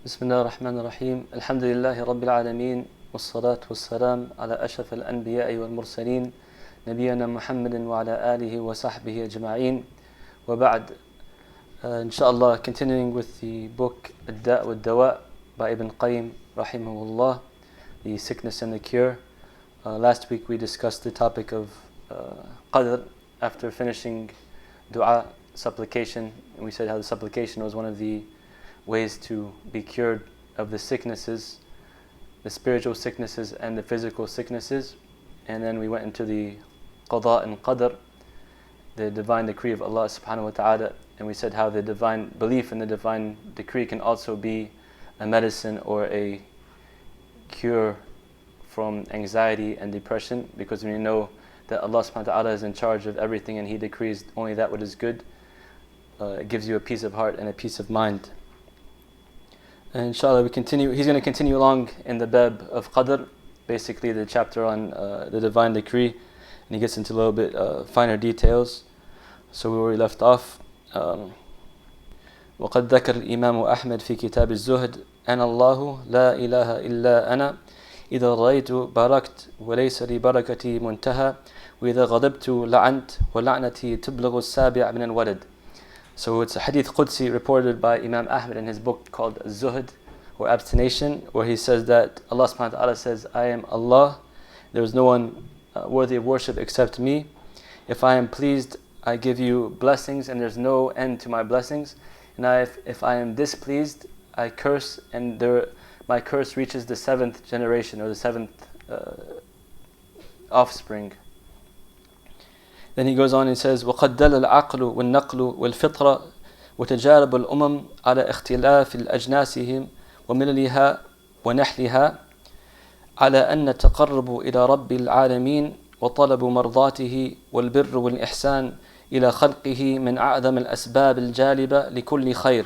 بسم الله الرحمن الرحيم الحمد لله رب العالمين والصلاة والسلام على أشرف الأنبياء والمرسلين نبينا محمد وعلى آله وصحبه أجمعين وبعد. Inshallah, continuing with the book al-Da' wal-Dawa' by Ibn Qayyim rahimahullah, the sickness and the cure. Last week we discussed the topic of Qadr after finishing dua, supplication, and we said how the supplication was one of the ways to be cured of the sicknesses, the spiritual sicknesses and the physical sicknesses. And then we went into the Qada and Qadr, the divine decree of Allah subhanahu wa ta'ala, and we said how the divine belief in the divine decree can also be a medicine or a cure from anxiety and depression, because when you know that Allah subhanahu wa ta'ala is in charge of everything and He decrees only that what is good, it gives you a peace of heart and a peace of mind. And inshallah, he's going to continue along in the bab of Qadr, basically the chapter on the divine decree, and he gets into a little bit finer details. So where we left off, وقد ذكر الإمام أحمد في كتاب الزهد أنا الله لا إله إلا أنا إذا رأيت باركت وليس لبركتي منتهى وإذا غضبت لعنت ولعنتي تبلغ السابع من الولد. So it's a hadith Qudsi reported by Imam Ahmad in his book called Zuhd, or Abstination, where he says that Allah subhanahu wa ta'ala says, I am Allah, there is no one worthy of worship except me. If I am pleased, I give you blessings and there's no end to my blessings. And if I am displeased, I curse, and my curse reaches the 7th generation, or the 7th offspring. Then he goes on and says, وَقَدْ دَلَ الْعَقْلُ وَالنَّقْلُ وَالْفِطْرَ وَتَجَارَبُ الْأُمَمْ على اختلاف الأجناسهم ومللها ونحلها على أن التقرب إلى رب العالمين وطلب مرضاته والبر والإحسان إلى خلقه من أعظم الأسباب الجالبة لكل خير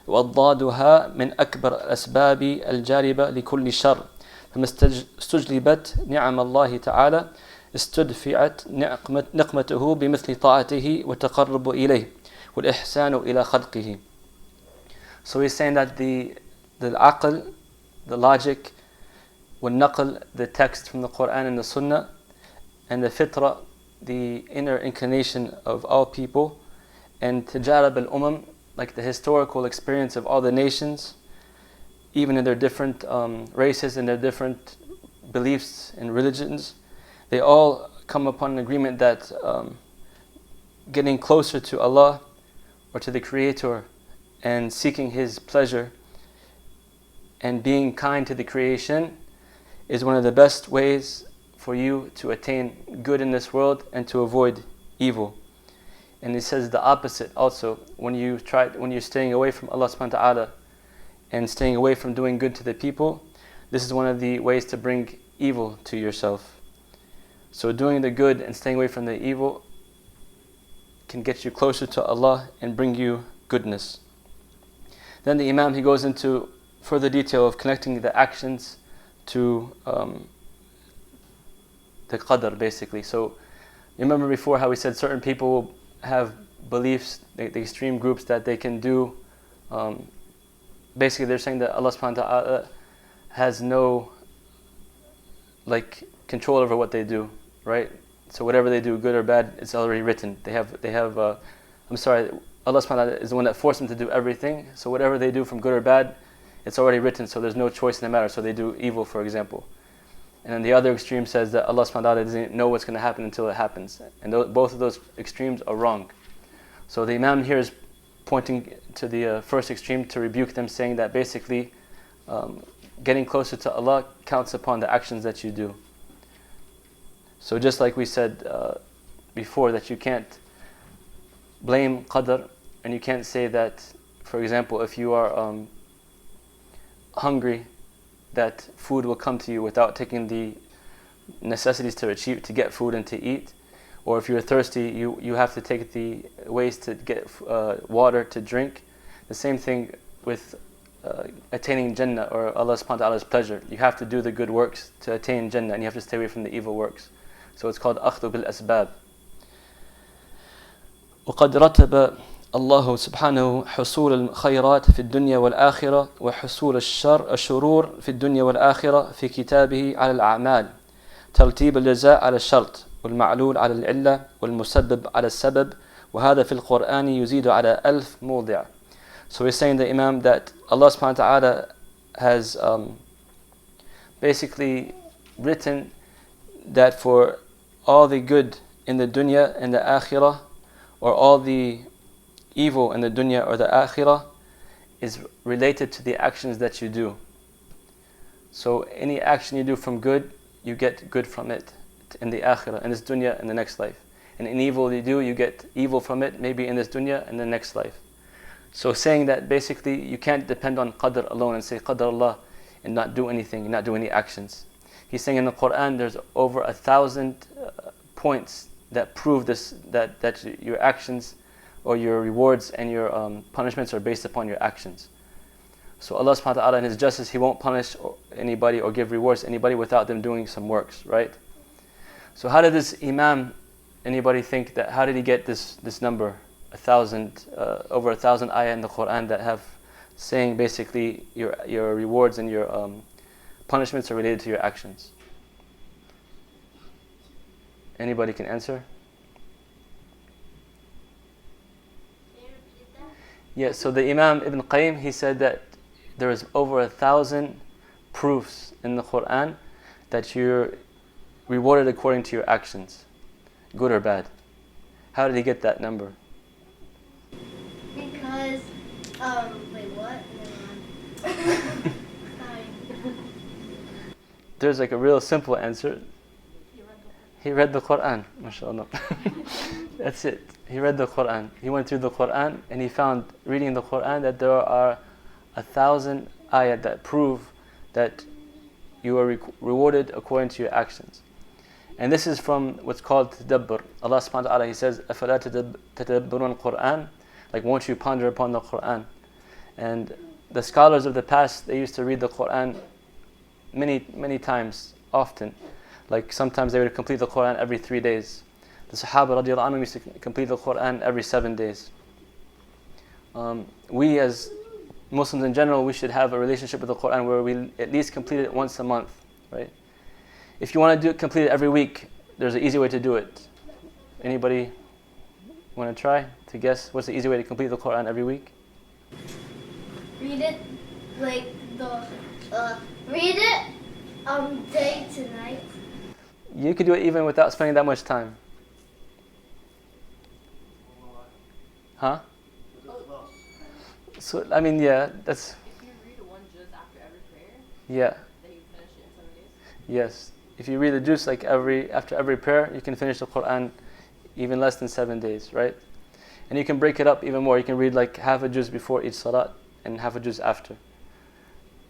وأضدادها من أكبر الأسباب الجالبة لكل شر فما استجلبت نعم الله تعالى استدفعت نقمته بمثل طاعته والتقرب إليه والإحسان إلى خلقه. So he's saying that the aql, the logic, والنقل, the text from the Quran and the Sunnah, and the fitra, the inner inclination of all people, and tajarab al-umam, like the historical experience of all the nations, even in their different races and their different beliefs and religions, they all come upon an agreement that getting closer to Allah or to the Creator and seeking His pleasure and being kind to the creation is one of the best ways for you to attain good in this world and to avoid evil. And he says the opposite also. When you're staying away from Allah subhanahu wa ta'ala and staying away from doing good to the people, this is one of the ways to bring evil to yourself. So doing the good and staying away from the evil can get you closer to Allah and bring you goodness. Then the Imam, he goes into further detail of connecting the actions to the Qadr, basically. So you remember before how we said certain people have beliefs, the extreme groups, that they can do, basically they're saying that Allah subhanahu wa ta'ala has no control over what they do, right? So whatever they do, good or bad, it's already written. Allah subhanahu wa ta'ala is the one that forced them to do everything. So whatever they do from good or bad, it's already written, so there's no choice in the matter. So they do evil, for example. And then the other extreme says that Allah subhanahu wa ta'ala doesn't know what's going to happen until it happens. And both of those extremes are wrong. So the Imam here is pointing to the first extreme to rebuke them, saying that basically getting closer to Allah counts upon the actions that you do. So just like we said before, that you can't blame Qadr, and you can't say that, for example, if you are hungry, that food will come to you without taking the necessities to get food and to eat. Or if you're thirsty, you have to take the ways to get water to drink. The same thing with attaining Jannah, or Allah subhanahu wa ta'ala's pleasure. You have to do the good works to attain Jannah, and you have to stay away from the evil works. So it's called أخذ بالأسباب. وقد رتب الله سبحانه حصول الخيرات في الدنيا والآخرة وحصول الشرور في الدنيا والآخرة في كتابه على الأعمال ترتيب الجزاء على الشرط والمعلول على العلة والمسبب على السبب وهذا في القرآن يزيد على 1000 موضع. So we're saying the Imam that Allah subhanahu wa ta'ala has basically written that for all the good in the dunya and the akhirah, or all the evil in the dunya or the akhirah, is related to the actions that you do. So any action you do from good, you get good from it in the akhirah, in this dunya and the next life. And any evil you do, you get evil from it, maybe in this dunya and the next life. So saying that basically you can't depend on Qadr alone and say Qadr Allah and not do anything, not do any actions. He's saying in the Quran there's over 1,000 points that prove this, that your actions or your rewards and your punishments are based upon your actions. So Allah subhanahu wa ta'ala in His justice, He won't punish anybody or give rewards to anybody without them doing some works, right? So how did this Imam, anybody think that, how did he get this number, 1,000, over 1,000 ayah in the Quran that have saying basically your rewards and your punishments are related to your actions? Anybody can answer? Yeah, so the Imam Ibn Qayyim, he said that there is over 1,000 proofs in the Quran that you're rewarded according to your actions, good or bad. How did he get that number? Because, wait, what? Never mind. Sorry. There's like a real simple answer. He read the Quran, mashallah. That's it. He read the Quran. He went through the Quran and he found, reading the Quran, that there are 1,000 ayat that prove that you are rewarded according to your actions. And this is from what's called tadabbur. Allah subhanahu wa ta'ala, He says, أَفَلَا تَتَدَبُّرُونَ الْقُرْآنَ, like, won't you ponder upon the Quran? And the scholars of the past, they used to read the Quran many times, often. Like sometimes they would complete the Quran every 3 days. The Sahaba radiallahu anhum used to complete the Quran every 7 days. We as Muslims in general, we should have a relationship with the Quran where we at least complete it once a month, right? If you want to complete it every week, there's an easy way to do it. Anybody want to try to guess what's the easy way to complete the Quran every week? Read it like read it day to night. You could do it even without spending that much time. Huh? So I mean, yeah, that's. If you read one juz after every prayer, Yeah. then you finish it in 7 days. Yes. If you read the juz like after every prayer, you can finish the Quran even less than 7 days, right? And you can break it up even more. You can read like half a juz before each salat and half a juz after.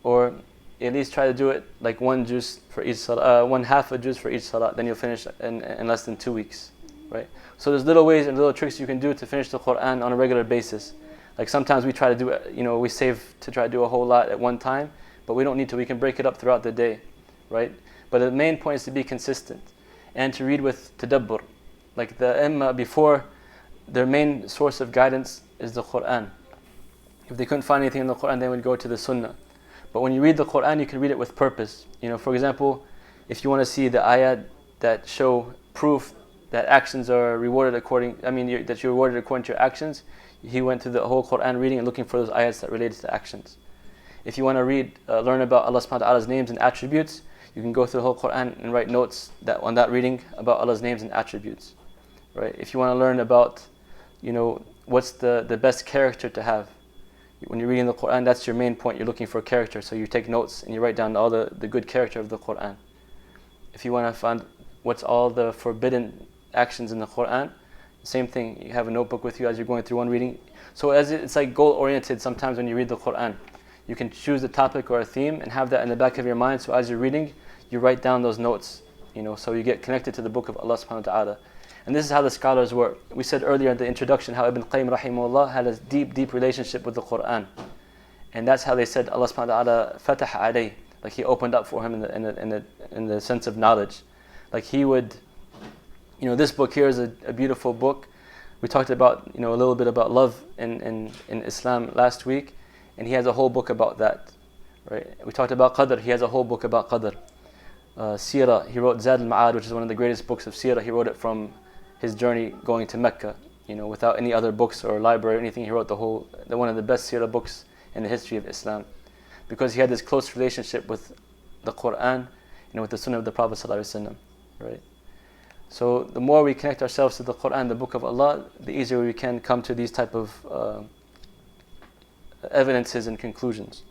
Or at least try to do it like one juz for each salat, one half a juz for each salat. Then you'll finish in less than 2 weeks, right? So there's little ways and little tricks you can do to finish the Quran on a regular basis. Like sometimes we try to do it, we save to try to do a whole lot at one time, but we don't need to. We can break it up throughout the day, right? But the main point is to be consistent and to read with tadabbur. Like the Imma before, their main source of guidance is the Quran. If they couldn't find anything in the Quran, they would go to the Sunnah. But when you read the Quran, you can read it with purpose. For example, if you want to see the ayat that show proof that actions are rewarded that you're rewarded according to your actions, he went through the whole Quran reading and looking for those ayats that related to actions. If you want to learn about Allah subhanahu wa ta'ala's names and attributes, you can go through the whole Quran and write notes on that reading about Allah's names and attributes. Right? If you want to learn about, what's the best character to have. When you're reading the Quran, that's your main point. You're looking for character, so you take notes and you write down all the good character of the Quran. If you want to find what's all the forbidden actions in the Quran, same thing. You have a notebook with you as you're going through one reading. So it's like goal-oriented sometimes when you read the Quran. You can choose a topic or a theme and have that in the back of your mind, so as you're reading, you write down those notes, so you get connected to the book of Allah subhanahu wa ta'ala. And this is how the scholars work. We said earlier in the introduction how Ibn Qayyim rahimahullah had a deep relationship with the Quran. And that's how they said Allah subhanahu wa ta'ala fatah alayh, like He opened up for him in the sense of knowledge. Like he would, this book here is a beautiful book, We talked about, a little bit about love in Islam last week, and he has a whole book about that. Right? We talked about Qadr. He has a whole book about Qadr. Seerah, he wrote Zad al-Ma'ad, which is one of the greatest books of Seerah. He wrote it from his journey going to Mecca, without any other books or library or anything. He wrote one of the best Seerah books in the history of Islam, because he had this close relationship with the Quran, with the Sunnah of the Prophet ﷺ, right? So the more we connect ourselves to the Quran, the Book of Allah, the easier we can come to these type of evidences and conclusions.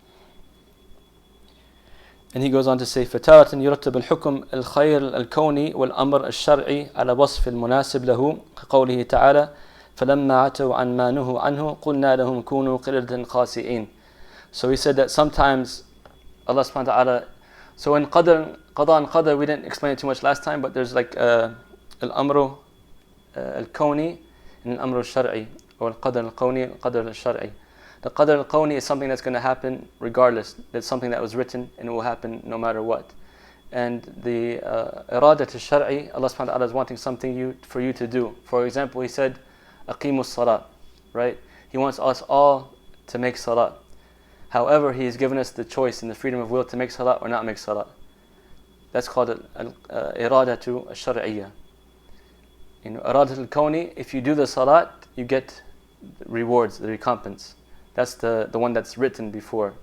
And he goes on to say, فَتَارَةً يُرَتَّبُ الْحُكْمِ الْخَيْرِ الْكَوْنِ وَالْأَمْرِ الشَّرْعِ عَلَى وَصْفِ الْمُنَاسِبِ لَهُ كَقَوْلِهِ تَعَالَى فَلَمَّا عَتَوْا عَنْ مَا نُهُوا عَنْهُ قُلْنَا لَهُمْ كُونُوا قِرَدَةً خَاسِئِينَ. So he said that sometimes Allah subhanahu wa ta'ala, so in Qadr and Qadr, we didn't explain it too much last time, but there's like al-amru al-kawni and al-amru al-shar'i, or al-qadr al-kawni and al-qadr al-shar'i. The qadr al-kawni is something that's going to happen regardless. It's something that was written and it will happen no matter what. And the iradat al-shar'i, Allah subhanahu wa ta'ala is wanting something for you to do. For example, He said, aqimu salat, right? He wants us all to make salat. However, He has given us the choice and the freedom of will to make salat or not make salat. That's called iradatu al-shar'iyya. Iradat al-kawni, if you do the salat, you get rewards, the recompense. That's the one that's written before.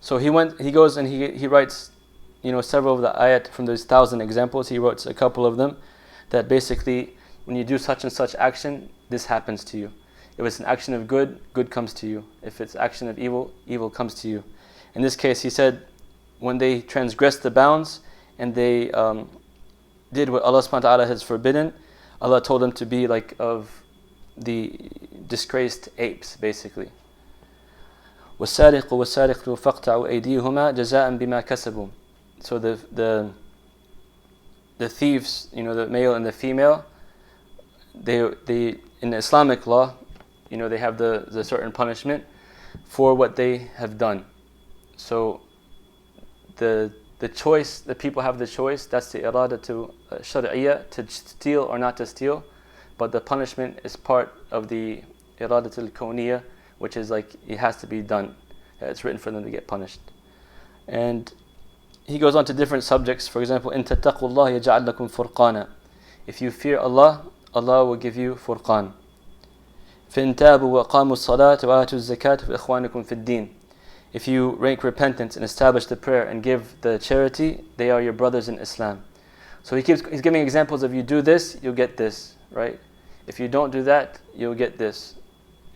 So he goes and he writes, several of the ayat from those 1,000 examples. He wrote a couple of them that basically, when you do such and such action, this happens to you. If it's an action of good, good comes to you. If it's action of evil, evil comes to you. In this case, he said, when they transgressed the bounds and they did what Allah subhanahu wa ta'ala has forbidden, Allah told them to be like of the disgraced apes, basically. وَالسَّارِقُ وَالسَّارِقُ فَاقْطَعُوا أَيْدِيهُمَا جَزَاءً بِمَا كَسَبُوا. So the thieves, the male and the female, they in the Islamic law, they have the certain punishment for what they have done. So the choice, the people have the choice. That's the irada to shar'iyya, to steal or not to steal. But the punishment is part of the iradat al-kawniyya, which is like it has to be done. It's written for them to get punished. And he goes on to different subjects. For example, in tattaqu Allah yaj'al lakum furqana. If you fear Allah, Allah will give you furqan. فَإِن تَابُوا وَأَقَامُوا الصَّلَاةَ وَآتُوا الزَّكَاةَ فَإِخْوَانُكُمْ فِي الدِّينِ. If you rank repentance and establish the prayer and give the charity, they are your brothers in Islam. So he's giving examples of you do this, you'll get this, right? If you don't do that, you'll get this.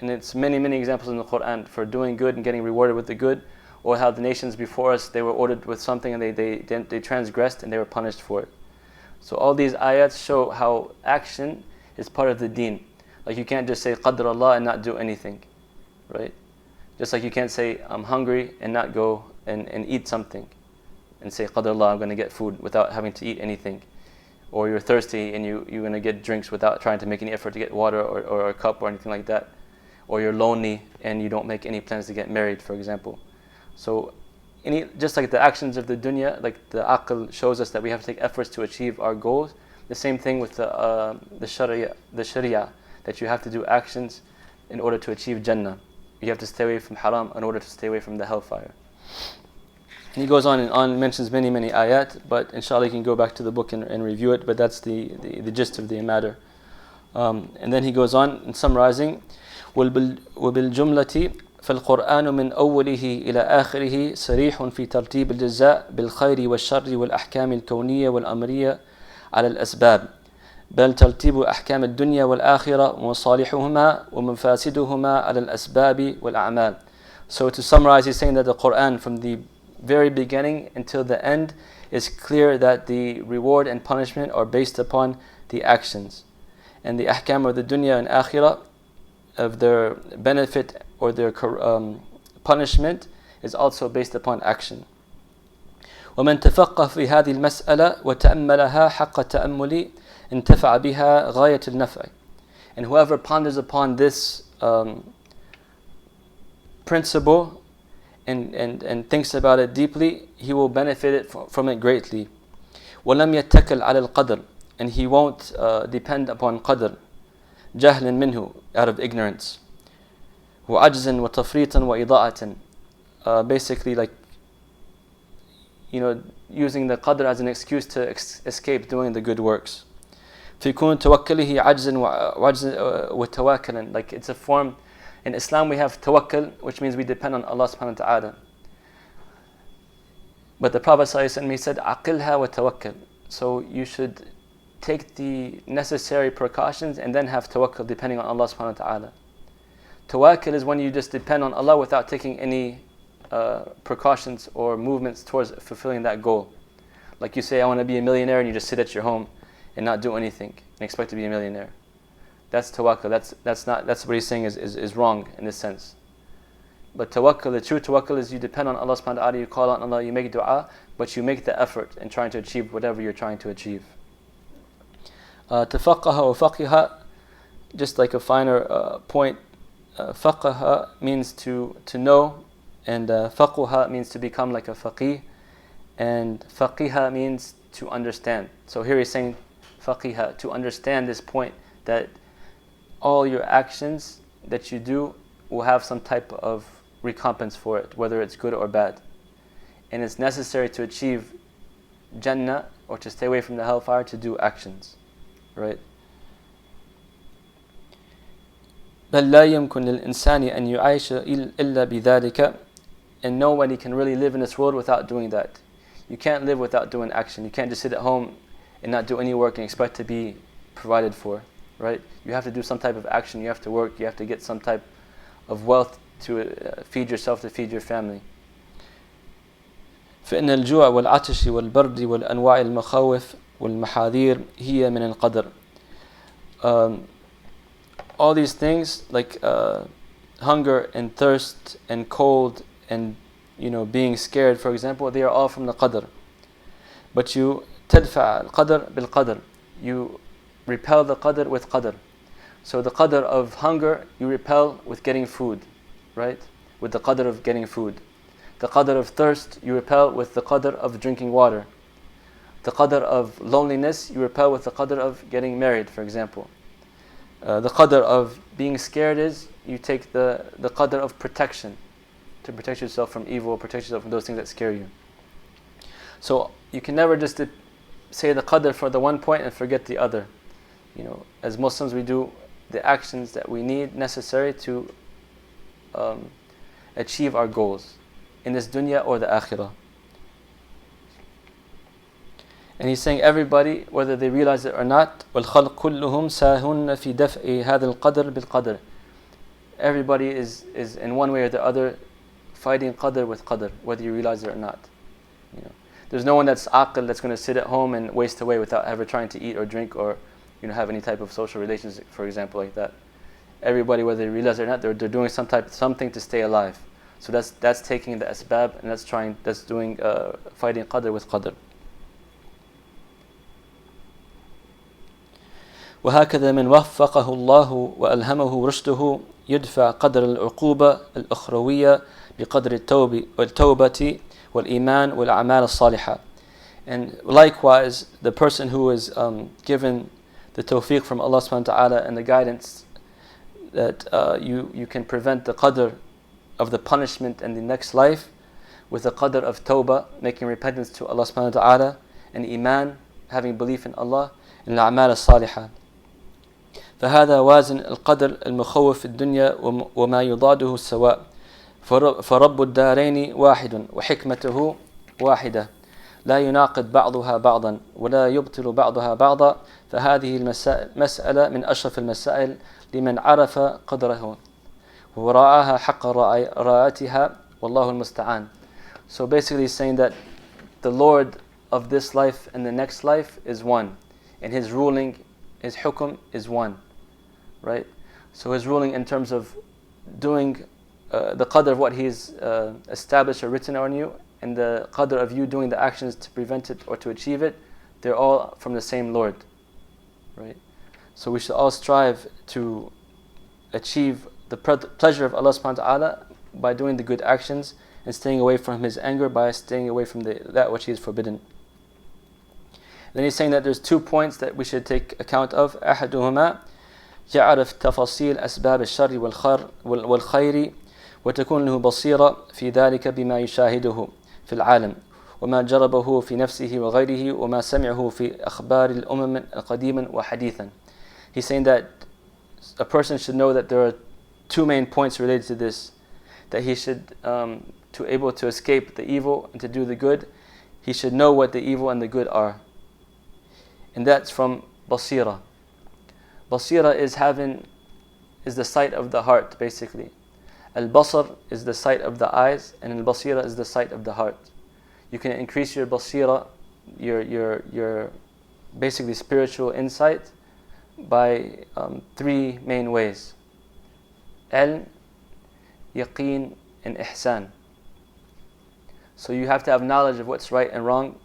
And it's many, many examples in the Quran for doing good and getting rewarded with the good, or how the nations before us, they were ordered with something and they transgressed and they were punished for it. So all these ayats show how action is part of the deen. Like you can't just say Qadr Allah and not do anything, right? Just like you can't say I'm hungry and not go and eat something and say Qadr Allah, I'm going to get food without having to eat anything. Or you're thirsty and you're going to get drinks without trying to make any effort to get water or a cup or anything like that. Or you're lonely and you don't make any plans to get married, for example. So just like the actions of the dunya, like the aql shows us that we have to take efforts to achieve our goals. The same thing with the sharia, that you have to do actions in order to achieve Jannah. You have to stay away from haram in order to stay away from the hellfire. And he goes on and on, mentions many, many ayat, but inshallah you can go back to the book and review it, but that's the gist of the matter. And then he goes on in summarizing, وَبِالْجُمْلَةِ فالقرآن من أوله إلى آخره صريح في ترتيب الجزاء بالخير والشر والأحكام الكونية والأمرية على الأسباب بل ترتيب أحكام الدنيا والآخرة ومصالحهما ومفاسدهما على الأسباب والأعمال. So to summarize, he's saying that the Quran from the very beginning until the end is clear that the reward and punishment are based upon the actions, and the ahkam of the dunya and akhirah, of their benefit or their punishment, is also based upon action. ومن تفقه في هذه المسألة وتأملها حق التأمل انتفع بها غاية النفع. And whoever ponders upon this principle and thinks about it deeply, he will benefit it from it greatly. ولم يتكل على القدر, and he won't depend upon qadr. جهل منه, out of ignorance. وعجز وتفريط وإضاءة, basically like, using the qadr as an excuse to escape doing the good works. فيكون توكله عجز وتواكلا, like it's a form. In Islam we have tawakkul, which means we depend on Allah subhanahu wa ta'ala. But the Prophet ﷺ, he said, عقلها وتوكل. So you should take the necessary precautions and then have tawakkul, depending on Allah subhanahu wa ta'ala. Tawakkul is when you just depend on Allah without taking any precautions or movements towards fulfilling that goal. Like you say, I want to be a millionaire, and you just sit at your home and not do anything and expect to be a millionaire. That's tawakkul. That's what he's saying is wrong in this sense. But tawakkul, the true tawakkul, is you depend on Allah subhanahu wa ta'ala, you call on Allah, you make dua, but you make the effort in trying to achieve whatever you're trying to achieve. Tafaqaha wa faqiha, just like a finer point, faqaha means to know, and faquha means to become like a faqih, and faqiha means to understand. So here he's saying faqiha, to understand this point, that all your actions that you do will have some type of recompense for it, whether it's good or bad. And it's necessary to achieve Jannah, or to stay away from the hellfire, to do actions. Right? بل لا يمكن للإنسان أن يعيش إلا بذلك, and nobody can really live in this world without doing that. You can't live without doing action. You can't just sit at home and not do any work and expect to be provided for. Right? You have to do some type of action. You have to work. You have to get some type of wealth to feed yourself, to feed your family. فإن الجوع والعطش والبرد والأنواع المخاوف والمحاذير هي من القدر. All these things, like hunger and thirst and cold and being scared, for example, they are all from the qadr. But you تدفع القدر بالقدر, you repel the qadr with qadr. So the qadr of hunger you repel with getting food, right? With the qadr of getting food. The qadr of thirst you repel with the qadr of drinking water. The qadr of loneliness you repel with the qadr of getting married, for example. The qadr of being scared is you take the qadr of protection, to protect yourself from evil, protect yourself from those things that scare you. So you can never just say the qadr for the one point and forget the other. As Muslims, we do the actions that we need necessary to achieve our goals in this dunya or the akhirah. And he's saying everybody, whether they realize it or not, وَالْخَلْقُ كُلُّهُمْ سَاهُنَّ فِي دَفْعِ هَذَا الْقَدْرِ بِالْقَدْرِ. Everybody is in one way or the other fighting qadr with qadr, whether you realize it or not. There's no one that's aql, that's going to sit at home and waste away without ever trying to eat or drink or have any type of social relations, for example, like that. Everybody, whether they realize it or not, they're doing something to stay alive. So that's taking the asbab, and that's doing fighting qadr with qadr. وهكذا من وفقه الله وألهمه رشده يدفع قدر العقوبة الأخروية بقدر التوبة والإيمان والأعمال الصالحة. And likewise, the person who is given the tawfiq from Allah subhanahu wa ta'ala and the guidance that you can prevent the qadr of the punishment and the next life with the qadr of tawbah, making repentance to Allah subhanahu wa ta'ala, and iman, having belief in Allah, and الأعمال الصالحة. فهذا وازن القدر المخوف في الدنيا وما يضاده السواء. فرب الدارين واحد وحكمته واحدة لا يناقض بعضها بعضا ولا يبطل بعضها بعضا. فهذه المسألة من أشرف المسائل لمن عرف قدره وراعاها حق راعتها والله المستعان. So basically he's saying that the Lord of this life and the next life is one, and his ruling, his hukum is one, right? So his ruling in terms of doing the qadr of what he's established or written on you, and the qadr of you doing the actions to prevent it or to achieve it, they're all from the same Lord, right? So we should all strive to achieve the pleasure of Allah subhanahu wa ta'ala by doing the good actions and staying away from his anger by staying away from that which he is forbidden. Then he's saying that there's 2 points that we should take account of. أحدهما يعرف تفاصيل أسباب الشر والخير وتكون له بصيرة في ذلك بما يشاهده في العالم وما جربه في نفسه وغيره وما سمعه في أخبار الأمم قديما وحديثا. He's saying that a person should know that there are two main points related to this, that he should, to able to escape the evil and to do the good, he should know what the evil and the good are. And that's from basira. Basira is the sight of the heart, basically. Al-basar is the sight of the eyes, and al-basira is the sight of the heart. You can increase your basira, your basically spiritual insight, by three main ways: ilm, yaqeen, and ihsan. So you have to have knowledge of what's right and wrong,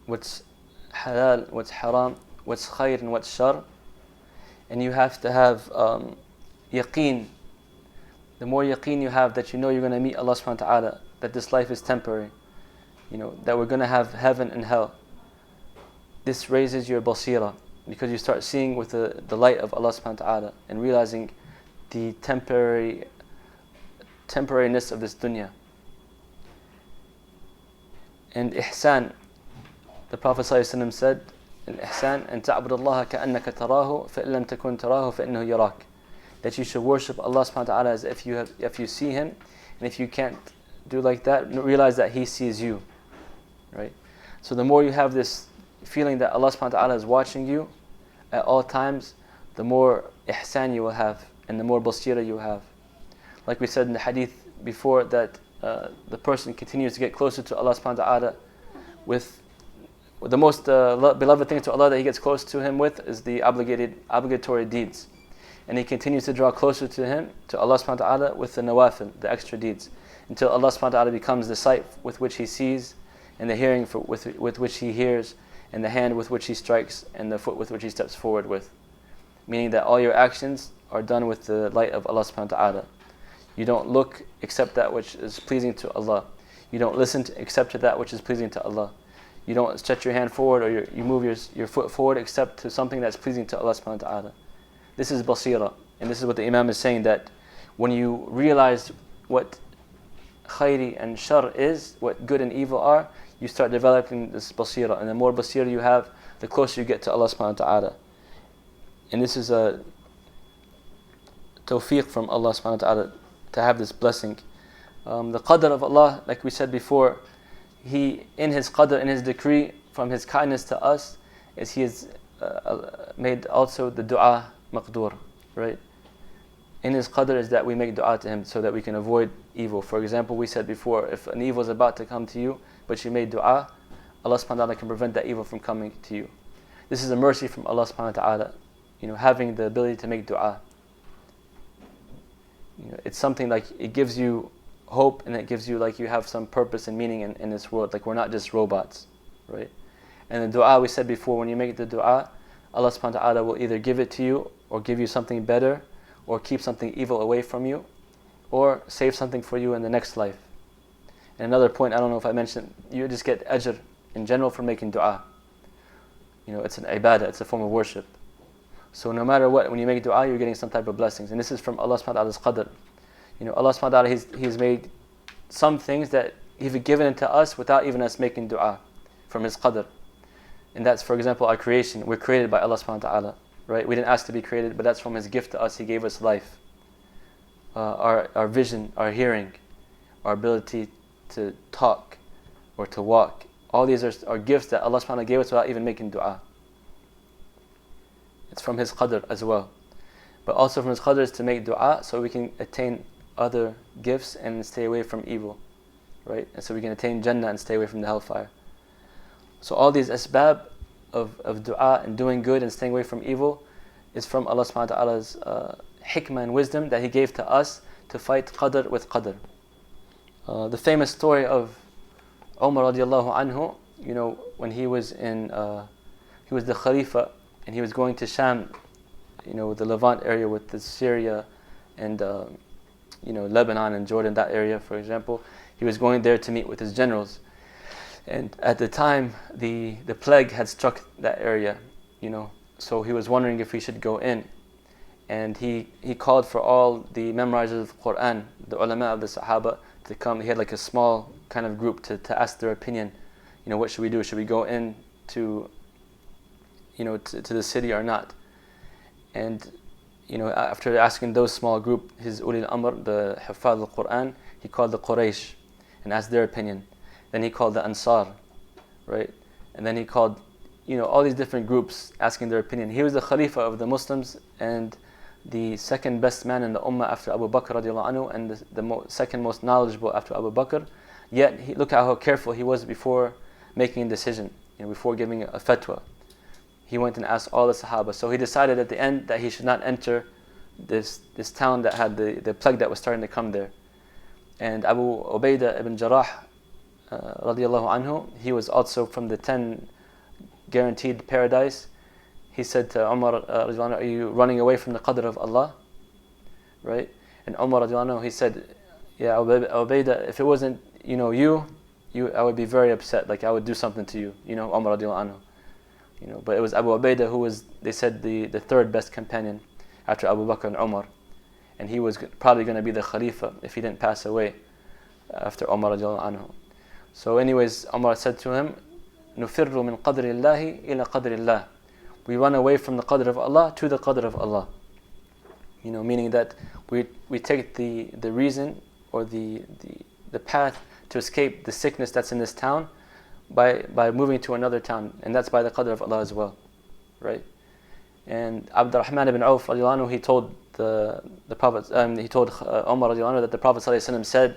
what's halal, what's haram, what's khair and what's shar. And you have to have yaqeen. The more yaqeen you have that you know you're going to meet Allah subhanahu wa ta'ala, that this life is temporary, that we're going to have heaven and hell. This raises your basira, because you start seeing with the light of Allah subhanahu wa ta'ala and realizing the temporariness of this dunya. And ihsan, the Prophet ﷺ said, الإحسان أن تعبد الله كأنك تراه فإن لم تكن تراه فإنه يراك. That you should worship Allah subhanahu wa ta'ala as if you see Him, and if you can't do like that, realize that He sees you. Right? So the more you have this feeling that Allah subhanahu wa ta'ala is watching you at all times, the more ihsan you will have and the more basira you have. Like we said in the hadith before, that the person continues to get closer to Allah subhanahu wa ta'ala with the most beloved thing to Allah that he gets close to Him with is the obligatory deeds. And he continues to draw closer to Him, to Allah subhanahu wa ta'ala, with the nawafil, the extra deeds, until Allah subhanahu wa ta'ala becomes the sight with which He sees, and the hearing with which He hears, and the hand with which He strikes, and the foot with which He steps forward with. Meaning that all your actions are done with the light of Allah subhanahu wa ta'ala. You don't look except that which is pleasing to Allah. You don't listen except to that which is pleasing to Allah. You don't stretch your hand forward or you move your foot forward except to something that's pleasing to Allah subhanahu wa ta'ala. This is basira. And this is what the Imam is saying, that when you realize what khairi and shar is, what good and evil are, you start developing this basira. And the more basira you have, the closer you get to Allah subhanahu wa ta'ala. And this is a tawfiq from Allah subhanahu wa ta'ala to have this blessing. The qadr of Allah, like we said before, He, in His qadr, in His decree, from His kindness to us, is He has made also the dua maqdur, right? In His qadr is that we make dua to Him so that we can avoid evil. For example, we said before, if an evil is about to come to you, but you made dua, Allah subhanahu wa ta'ala can prevent that evil from coming to you. This is a mercy from Allah subhanahu wa ta'ala, having the ability to make dua. It's something like, it gives you hope, and it gives you like you have some purpose and meaning in this world, like we're not just robots, right? And the dua, we said before, when you make the dua, Allah subhanahu wa ta'ala will either give it to you or give you something better, or keep something evil away from you, or save something for you in the next life. And another point, I don't know if I mentioned, you just get ajr in general for making dua. It's an ibadah, it's a form of worship. So no matter what, when you make dua, you're getting some type of blessings. And this is from Allah subhanahu wa ta'ala's qadr. Allah subhanahu wa ta'ala, He's made some things that He's given to us without even us making dua, from His qadr. And that's, for example, our creation. We're created by Allah subhanahu wa ta'ala, right? We didn't ask to be created, but that's from His gift to us. He gave us life, our vision, our hearing, our ability to talk or to walk. All these are gifts that Allah subhanahu wa ta'ala gave us without even making dua. It's from His qadr as well. But also from His qadr is to make dua so we can attain other gifts and stay away from evil, right? And so we can attain Jannah and stay away from the hellfire. So all these asbab of dua and doing good and staying away from evil is from Allah subhanahu wa ta'ala's hikmah and wisdom that He gave to us to fight qadr with qadr. The famous story of Umar radiallahu anhu, when he was the Khalifa, and he was going to Sham, the Levant area with the Syria and Lebanon and Jordan, that area, for example. He was going there to meet with his generals. And at the time, the plague had struck that area, so he was wondering if he should go in. and he called for all the memorizers of the Quran, the ulama of the Sahaba, to come. He had like a small kind of group to ask their opinion. What should we do? Should we go in to the city or not? And after asking those small group, his Uli al-Amr, the Huffaz al-Quran, he called the Quraysh and asked their opinion. Then he called the Ansar, right? And then he called all these different groups asking their opinion. He was the Khalifa of the Muslims and the second best man in the Ummah after Abu Bakr radiallahu anhu, and the second most knowledgeable after Abu Bakr. Yet, look at how careful he was before making a decision, before giving a fatwa. He went and asked all the Sahaba. So he decided at the end that he should not enter this town that had the plague that was starting to come there. And Abu Ubaidah ibn Jarrah radiallahu anhu, he was also from the 10 guaranteed paradise. He said to Umar radiallahu anhu, are you running away from the Qadr of Allah? Right? And Umar radiallahu anhu, he said, yeah, Abu Ubaidah, if it wasn't you, I would be very upset. Like I would do something to you. Umar radiallahu anhu. But it was Abu Ubaidah who was, they said, the third best companion after Abu Bakr and Umar. And he was probably going to be the Khalifa if he didn't pass away after Umar radiallahu anhu. So anyways, Umar said to him, نُفِرُّ مِنْ قَدْرِ اللَّهِ إِلَى قَدْرِ اللَّهِ. We run away from the Qadr of Allah to the Qadr of Allah. Meaning that we take the reason or the path to escape the sickness that's in this town by moving to another town, and that's by the Qadr of Allah as well, right? And Abdurrahman ibn Auf radiallahu anhu, he told the Prophet, he told Umar radiallahu anhu that the Prophet sallallahu alaihi wasallam said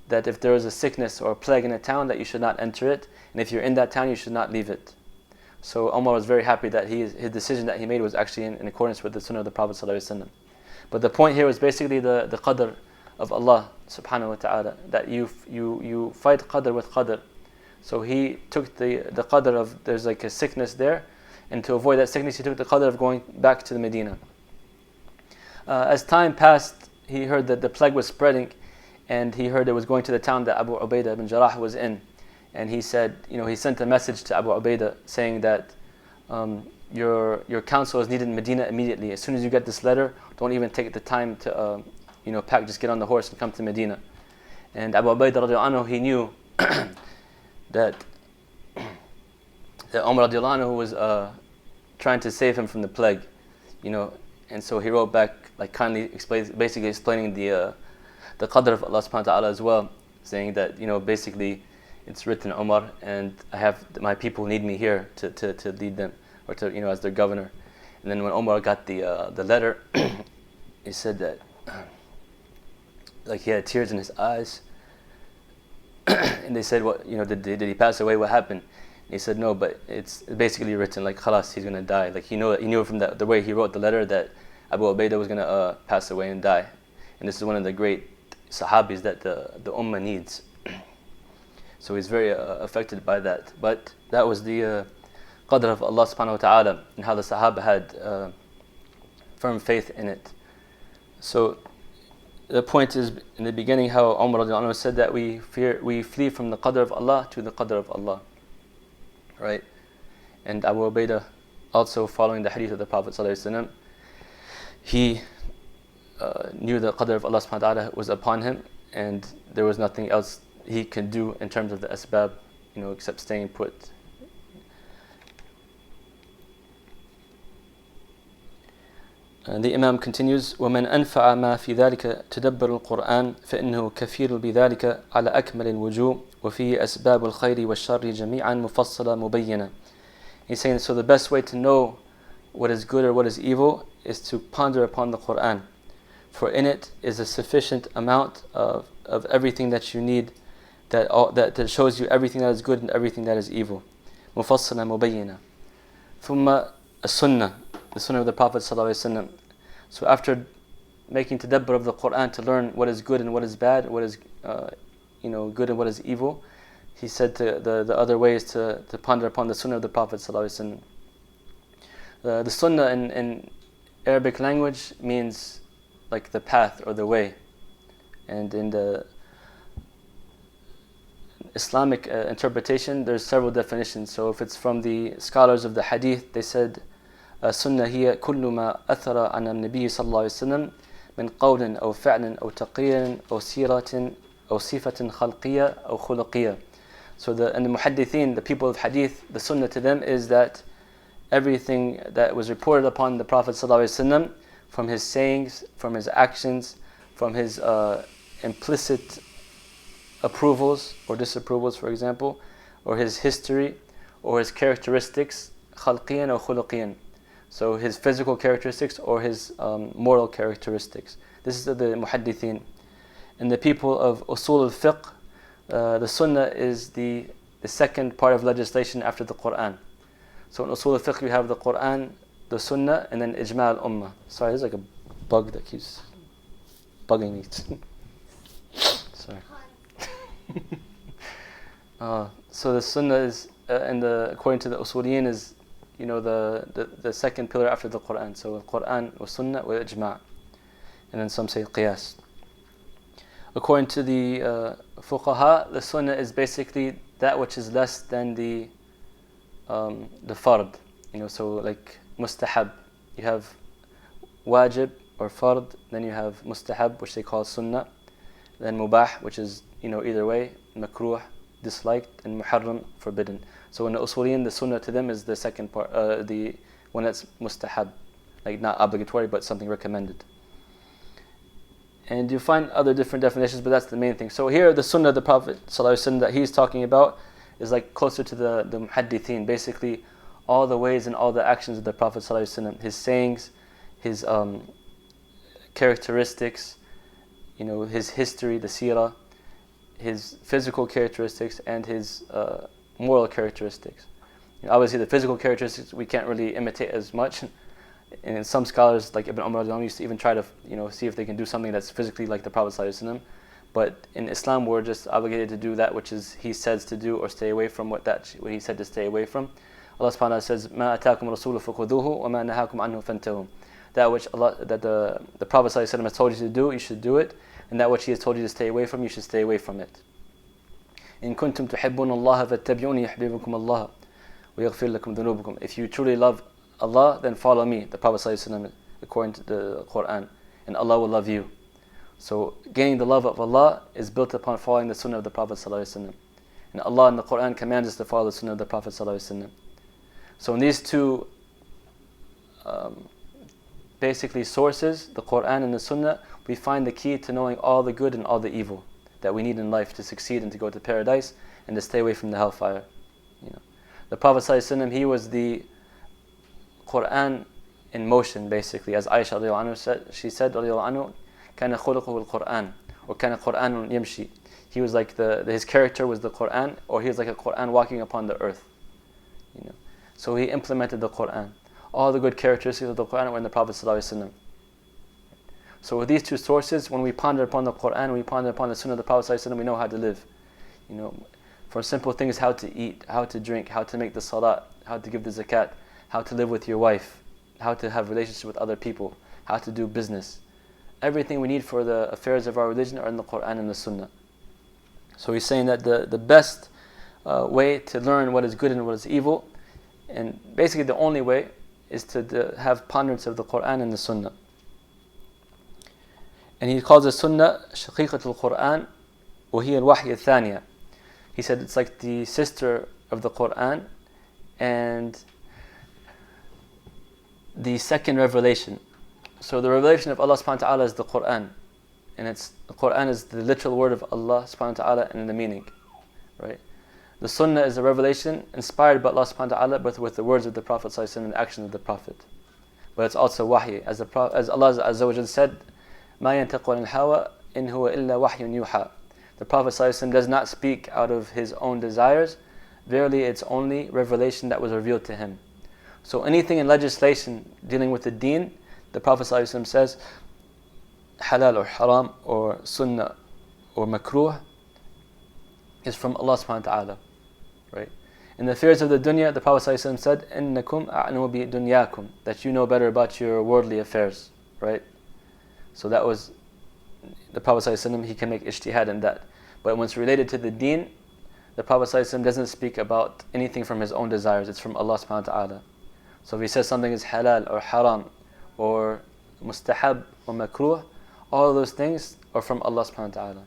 that if there is a sickness or a plague in a town, that you should not enter it, and if you're in that town, you should not leave it. So Umar was very happy that his decision that he made was actually in accordance with the Sunnah of the Prophet sallallahu alaihi wasallam. But the point here was basically the Qadr of Allah subhanahu wa ta'ala, that you fight Qadr with Qadr. So he took the Qadr of, there's like a sickness there, and to avoid that sickness, he took the Qadr of going back to the Medina. As time passed, he heard that the plague was spreading, and he heard it was going to the town that Abu Ubaidah ibn Jarrah was in. And he said, he sent a message to Abu Ubaidah saying that your counsel is needed in Medina immediately. As soon as you get this letter, don't even take the time to pack, just get on the horse and come to Medina. And Abu Ubaidah radiallahu anhu, he knew that Umar radiallahu anhu was trying to save him from the plague, and so he wrote back, like kindly basically explaining the Qadr of Allah subhanahu wa ta'ala as well, saying that basically it's written, Umar, and I have my people need me here to lead them, or to as their governor. And then when Umar got the letter, he said that like he had tears in his eyes, and they said, what did he pass away? What happened? And he said, no, but it's basically written like khalas, he's gonna die. Like he knew from the way he wrote the letter that Abu Ubaidah was gonna pass away and die. And this is one of the great sahabis that the ummah needs. So he's very affected by that. But that was the Qadr of Allah subhanahu wa ta'ala, and how the Sahaba had firm faith in it. So the point is, in the beginning, how Umar radiallahu anhu said that we flee from the Qadr of Allah to the Qadr of Allah, right? And Abu Ubaidah, also following the hadith of the Prophet sallallahu alaihi wasallam, he knew the Qadr of Allah subhanahu wa ta'ala was upon him, and there was nothing else he could do in terms of the asbab, except staying put. And the Imam continues, وَمَنْ أَنْفَعَ مَا فِي ذَلِكَ تَدَبَّرُ الْقُرْآنِ فَإِنَّهُ كَفِيرٌ بِذَلِكَ عَلَى أَكْمَلِ الْوُجُوهِ وَفِيهِ أَسْبَابُ الْخَيْرِ وَالشَّرِّ جَمِيعًا مُفَصَّلَةً مُبَيَّنَةً. He's saying, so the best way to know what is good or what is evil is to ponder upon the Qur'an. For in it is a sufficient amount of everything that you need, that shows you everything that is good and everything that is evil. مُفَصَّلَةً مُبَيَّنَةً. ثُمَّ السُنَّةِ, the Sunnah of the Prophet ﷺ. So after making tadabbur of the Qur'an to learn what is good and what is bad, what is good and what is evil, he said the other way is to ponder upon the Sunnah of the Prophet ﷺ. The Sunnah in Arabic language means like the path or the way, and in the Islamic interpretation there's several definitions. So if it's from the scholars of the Hadith, they said السنة هي كل ما أثر عن النبي صلى الله عليه وسلم من قول أو فعل أو تقرير أو سيرة أو صفة خلقية أو خلقية. So and the muhaddithin, the people of hadith, the sunnah to them is that everything that was reported upon the Prophet ﷺ, from his sayings, from his actions, from his implicit approvals or disapprovals, for example, or his history, or his characteristics, khalqiyan or khuluqiyan. So his physical characteristics or his moral characteristics. This is the muhaddithin. And the people of usul al-fiqh, the sunnah is the second part of legislation after the Quran. So in usul al-fiqh you have the Quran, the sunnah, and then ijma' al-ummah. Sorry, there's like a bug that keeps bugging me. Sorry. So the sunnah is, according to the usuliyin, is the second pillar after the Quran. So Quran wa sunnah wa ijma', and then some say qiyas. According to the fuqaha, the sunnah is basically that which is less than the fard. So like mustahab, you have wajib or fard, then you have mustahab, which they call sunnah, then mubah, which is either way, makruh, disliked, and muharram, forbidden. So in the usuliyin, the sunnah to them is the second part, the one that's mustahab, like not obligatory but something recommended. And you find other different definitions, but that's the main thing. So here the sunnah of the Prophet ﷺ that he's talking about is like closer to the muhaddithin, basically all the ways and all the actions of the Prophet ﷺ, his sayings, his characteristics, his history, the seerah, his physical characteristics, and his moral characteristics. Obviously the physical characteristics we can't really imitate as much. And some scholars like Ibn Umar used to even try to see if they can do something that's physically like the Prophet ﷺ. But in Islam we're just obligated to do that which is he says to do, or stay away from what he said to stay away from. Allah subhanahu wa ta'ala says, مَا أَتَاكُمْ رَسُولُ فَخُذُوهُ وَمَا نَهَاكُمْ عَنْهُ فَانْتَهُوا. That which the Prophet ﷺ has told you to do, you should do it, and that which he has told you to stay away from, you should stay away from it. إِن كُنْتُمْ تُحِبُّونَ اللَّهَ فَاتَّبِعُونِي يُحْبِبُكُمُ اللَّهُ وَيَغْفِرْ لَكُمْ ذُنُوبُكُم. If you truly love Allah, then follow me, the Prophet ﷺ, according to the Quran, and Allah will love you. So gaining the love of Allah is built upon following the sunnah of the Prophet ﷺ. And Allah in the Quran commands us to follow the sunnah of the Prophet ﷺ. So in these two basically sources, the Quran and the sunnah, we find the key to knowing all the good and all the evil that we need in life to succeed and to go to paradise and to stay away from the hellfire. The Prophet ﷺ, he was the Quran in motion, basically. As Aisha radiallahu anhu said, she said radiallahu anhu, كَانَ خُلُقُهُ الْقُرْآنِ or كَانَ قُرْآنٌ يَمْشِي. He was like his character was the Quran, or he was like a Quran walking upon the earth. So he implemented the Quran. All the good characteristics of the Quran were in the Prophet ﷺ. So with these two sources, when we ponder upon the Quran, we ponder upon the Sunnah of the Prophet ﷺ, we know how to live. For simple things, how to eat, how to drink, how to make the salat, how to give the zakat, how to live with your wife, how to have relationships with other people, how to do business. Everything we need for the affairs of our religion are in the Quran and the Sunnah. So he's saying that the best way to learn what is good and what is evil, and basically the only way, is to have ponderance of the Quran and the Sunnah. And he calls the Sunnah شقيقة القرآن وهي الوحي الثانية. He said it's like the sister of the Quran and the second revelation. So the revelation of Allah subhanahu wa ta'ala is the Quran. And the Quran is the literal word of Allah subhanahu wa ta'ala and the meaning. Right? The Sunnah is a revelation inspired by Allah subhanahu wa ta'ala, but with the words of the Prophet sallallahu alaihi wasallam and the actions of the Prophet. But it's also wahy. As Allah Azza wa Jalla said, مَا يَنْتَقُ عَنِ الْهَوَىٰ إِنْ هُوَ إِلَّا وَحْيٌ يُوحَىٰ. The Prophet sallallahu alaihi wasallam does not speak out of his own desires. Verily, it's only revelation that was revealed to him. So anything in legislation dealing with the deen, the Prophet ﷺ says, halal or haram or sunnah or makruh, is from Allah subhanahu wa ta'ala. Right? In the affairs of the dunya, the Prophet ﷺ said, إِنَّكُمْ أَعْنُوا بِدُنْيَاكُمْ, that you know better about your worldly affairs. Right? So that was, the Prophet ﷺ, he can make ijtihad in that. But when it's related to the deen, the Prophet ﷺ doesn't speak about anything from his own desires, it's from Allah subhanahu wa ta'ala. So if he says something is halal or haram or mustahab or makruh, all of those things are from Allah subhanahu wa ta'ala.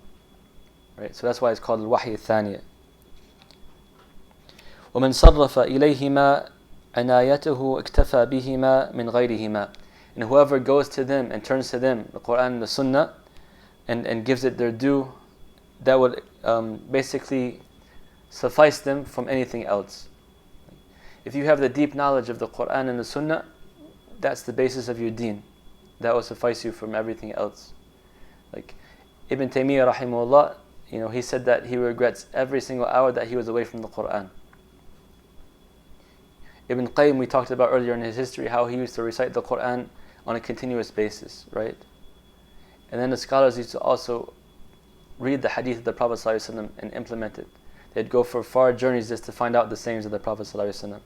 Right? So that's why it's called al-wahy al-thaniya. ومن صرف إليهما عنايته اكتفى بهما من غيرهما. And whoever goes to them and turns to them, the Quran and the Sunnah, and gives it their due, that would basically suffice them from anything else. If you have the deep knowledge of the Quran and the Sunnah, that's the basis of your deen. That will suffice you from everything else. Like Ibn Taymiyyah rahimahullah, he said that he regrets every single hour that he was away from the Quran. Ibn Qayyim, we talked about earlier in his history, how he used to recite the Quran on a continuous basis, right? And then the scholars used to also read the hadith of the Prophet ﷺ and implement it. They'd go for far journeys just to find out the sayings of the Prophet ﷺ.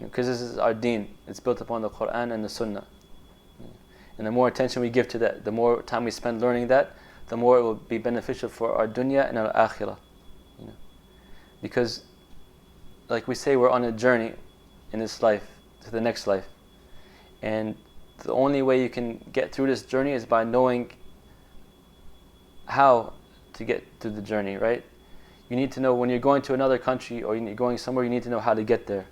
Because this is our deen. It's built upon the Quran and the Sunnah. And the more attention we give to that, the more time we spend learning that, the more it will be beneficial for our dunya and our akhirah. Because, like we say, we're on a journey in this life to the next life. And the only way you can get through this journey is by knowing how to get through the journey, right? You need to know when you're going to another country or you're going somewhere, you need to know how to get there.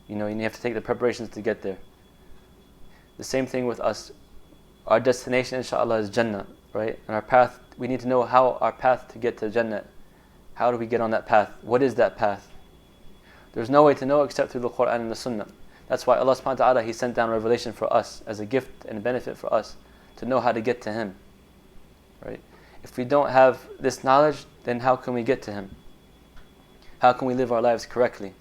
You have to take the preparations to get there. The same thing with us. Our destination, inshallah, is Jannah, right? And our path, we need to know how our path to get to Jannah. How do we get on that path? What is that path? There's no way to know except through the Quran and the Sunnah. That's why Allah subhanahu wa ta'ala, He sent down revelation for us as a gift and benefit for us to know how to get to Him. Right? If we don't have this knowledge, then how can we get to Him? How can we live our lives correctly?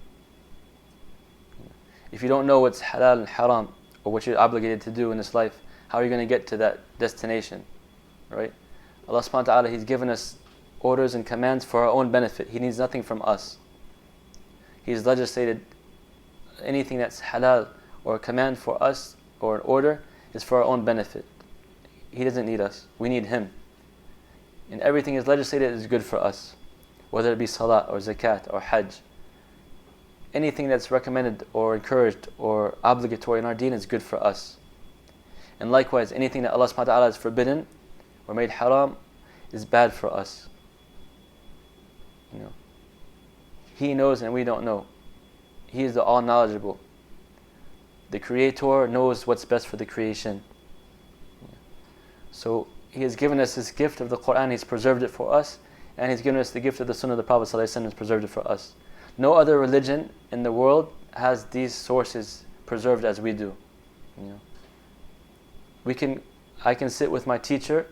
If you don't know what's halal and haram, or what you're obligated to do in this life, how are you going to get to that destination? Right? Allah subhanahu wa ta'ala, He's given us orders and commands for our own benefit. He needs nothing from us. He's legislated anything that's halal or a command for us or an order is for our own benefit. He doesn't need us. We need Him. And everything is legislated is good for us. Whether it be salah or zakat or hajj. Anything that's recommended or encouraged or obligatory in our deen is good for us. And likewise, anything that Allah subhanahu wa ta'ala has forbidden or made haram is bad for us. He knows and we don't know. He is the all-knowledgeable. The Creator knows what's best for the creation. So He has given us this gift of the Quran, He's preserved it for us, and He's given us the gift of the Sunnah of the Prophet ﷺ, He's preserved it for us. No other religion in the world has these sources preserved as we do. I can sit with my teacher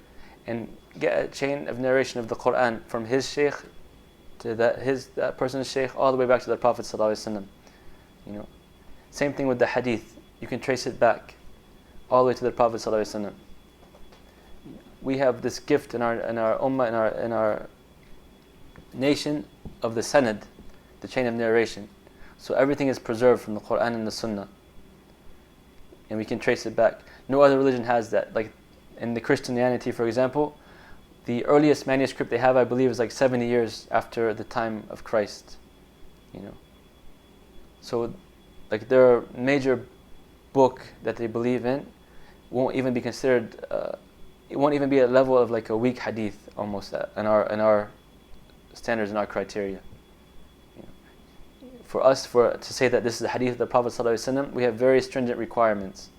and get a chain of narration of the Quran from his shaykh to that person's shaykh all the way back to the Prophet ﷺ. Same thing with the hadith. You can trace it back all the way to the Prophet ﷺ. We have this gift in our ummah, in our nation of the sanad, the chain of narration. So everything is preserved from the Quran and the Sunnah. And we can trace it back. No other religion has that. Like in the Christianity, for example, the earliest manuscript they have, I believe, is like 70 years after the time of Christ. So like their major book that they believe in won't even be considered, it won't even be a level of like a weak hadith almost in our standards and our criteria. For us, to say that this is the hadith of the Prophet ﷺ, we have very stringent requirements.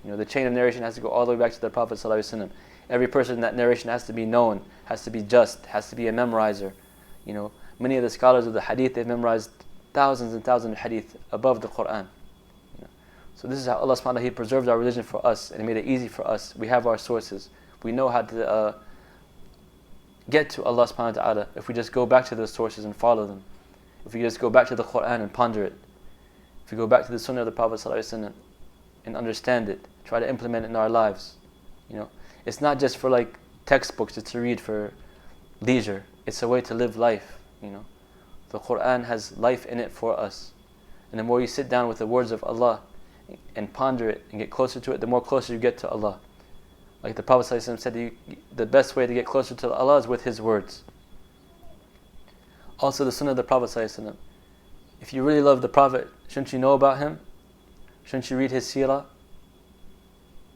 The chain of narration has to go all the way back to the Prophet ﷺ. Every person in that narration has to be known, has to be just, has to be a memorizer. Many of the scholars of the hadith, they've memorized thousands and thousands of hadith above the Quran. So this is how Allah subhanahu wa ta'ala, He preserved our religion for us and He made it easy for us. We have our sources. We know how to get to Allah subhanahu wa ta'ala if we just go back to those sources and follow them. If we just go back to the Quran and ponder it. If we go back to the Sunnah of the Prophet ﷺ and understand it, try to implement it in our lives. It's not just for like textbooks just to read for leisure. It's a way to live life. The Quran has life in it for us. And the more you sit down with the words of Allah and ponder it and get closer to it, the more closer you get to Allah. Like the Prophet ﷺ said, the best way to get closer to Allah is with His words. Also the Sunnah of the Prophet ﷺ. If you really love the Prophet, shouldn't you know about him? Shouldn't you read his seerah?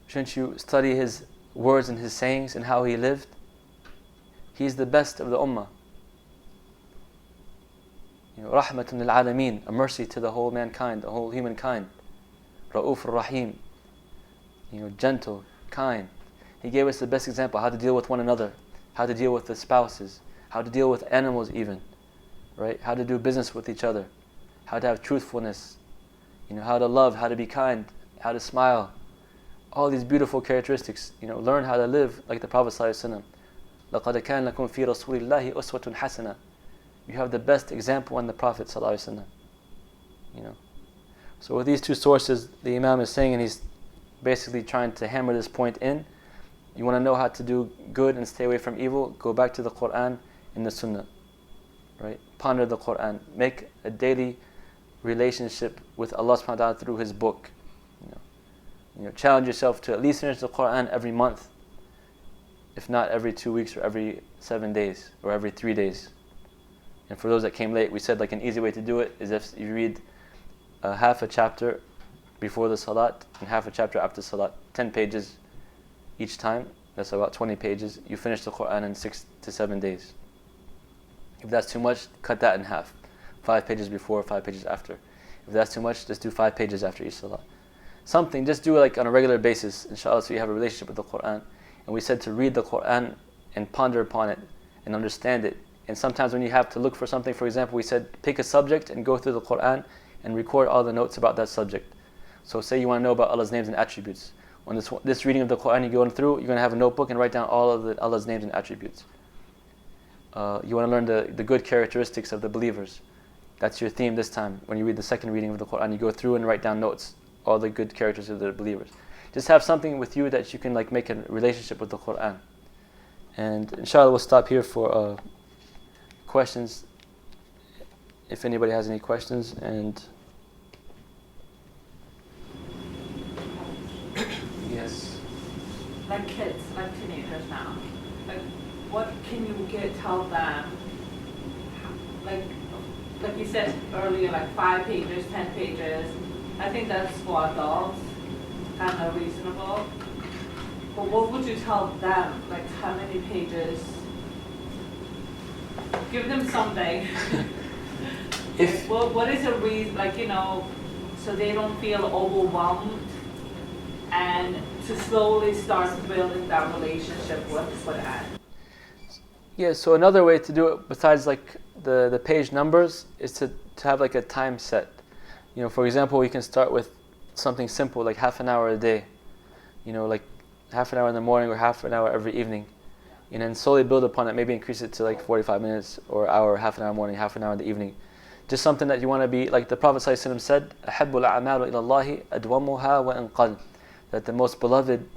Shouldn't you study his words and his sayings and how he lived? He's the best of the ummah. Rahmatun lil alameen, a mercy to the whole mankind, the whole humankind. Ra'uf ar-Rahim, gentle, kind. He gave us the best example, how to deal with one another, how to deal with the spouses, how to deal with animals even, right? How to do business with each other, how to have truthfulness, how to love, how to be kind, how to smile. All these beautiful characteristics, learn how to live like the Prophet ﷺ. لَقَدْ كَانَ لَكُمْ فِي رَسُولِ اللَّهِ أُسْوَةٌ حَسَنَةٌ. You have the best example in the Prophet ﷺ. So with these two sources, the Imam is saying, and he's basically trying to hammer this point in, you want to know how to do good and stay away from evil, go back to the Quran and the Sunnah. Right? Ponder the Quran. Make a daily relationship with Allah subhanahu wa ta'ala through His book. Challenge yourself to at least finish the Quran every month, if not every 2 weeks or every 7 days or every 3 days. And for those that came late, we said like an easy way to do it is if you read half a chapter before the salat and half a chapter after salat, 10 pages each time. That's about 20 pages. You finish the Quran in 6 to 7 days. If that's too much, cut that in half. 5 pages before, 5 pages after. If that's too much, just do 5 pages after each salat. Something, just do it like on a regular basis, inshallah, so you have a relationship with the Quran. And we said to read the Quran and ponder upon it and understand it. And sometimes when you have to look for something, for example, we said pick a subject and go through the Quran and record all the notes about that subject. So say you want to know about Allah's names and attributes. On this reading of the Quran you're going through, you're going to have a notebook and write down all of Allah's names and attributes. You want to learn the good characteristics of the believers. That's your theme this time. When you read the second reading of the Quran, you go through and write down notes, all the good characters of the believers. Just have something with you that you can like make a relationship with the Quran. And inshallah we'll stop here for questions, if anybody has any questions. And yes. Like kids, like teenagers now, like what can you tell them? Like you said earlier, like 5 pages, 10 pages. I think that's for adults, kind of reasonable. But what would you tell them? Like how many pages? Give them something. What is a reason? So they don't feel overwhelmed, and to slowly start building that relationship with Quran. Yeah, so another way to do it besides like the page numbers is to have like a time set. For example, we can start with something simple like half an hour a day. Like half an hour in the morning or half an hour every evening. And then slowly build upon it, maybe increase it to like 45 minutes or hour, half an hour morning, half an hour in the evening. Just something that you want to be, like the Prophet ﷺ said, أَحَبُّ الْأَعْمَالُ إِلَى اللَّهِ أَدْوَمُهَا وَإِنْ قَلَّ. That the most beloved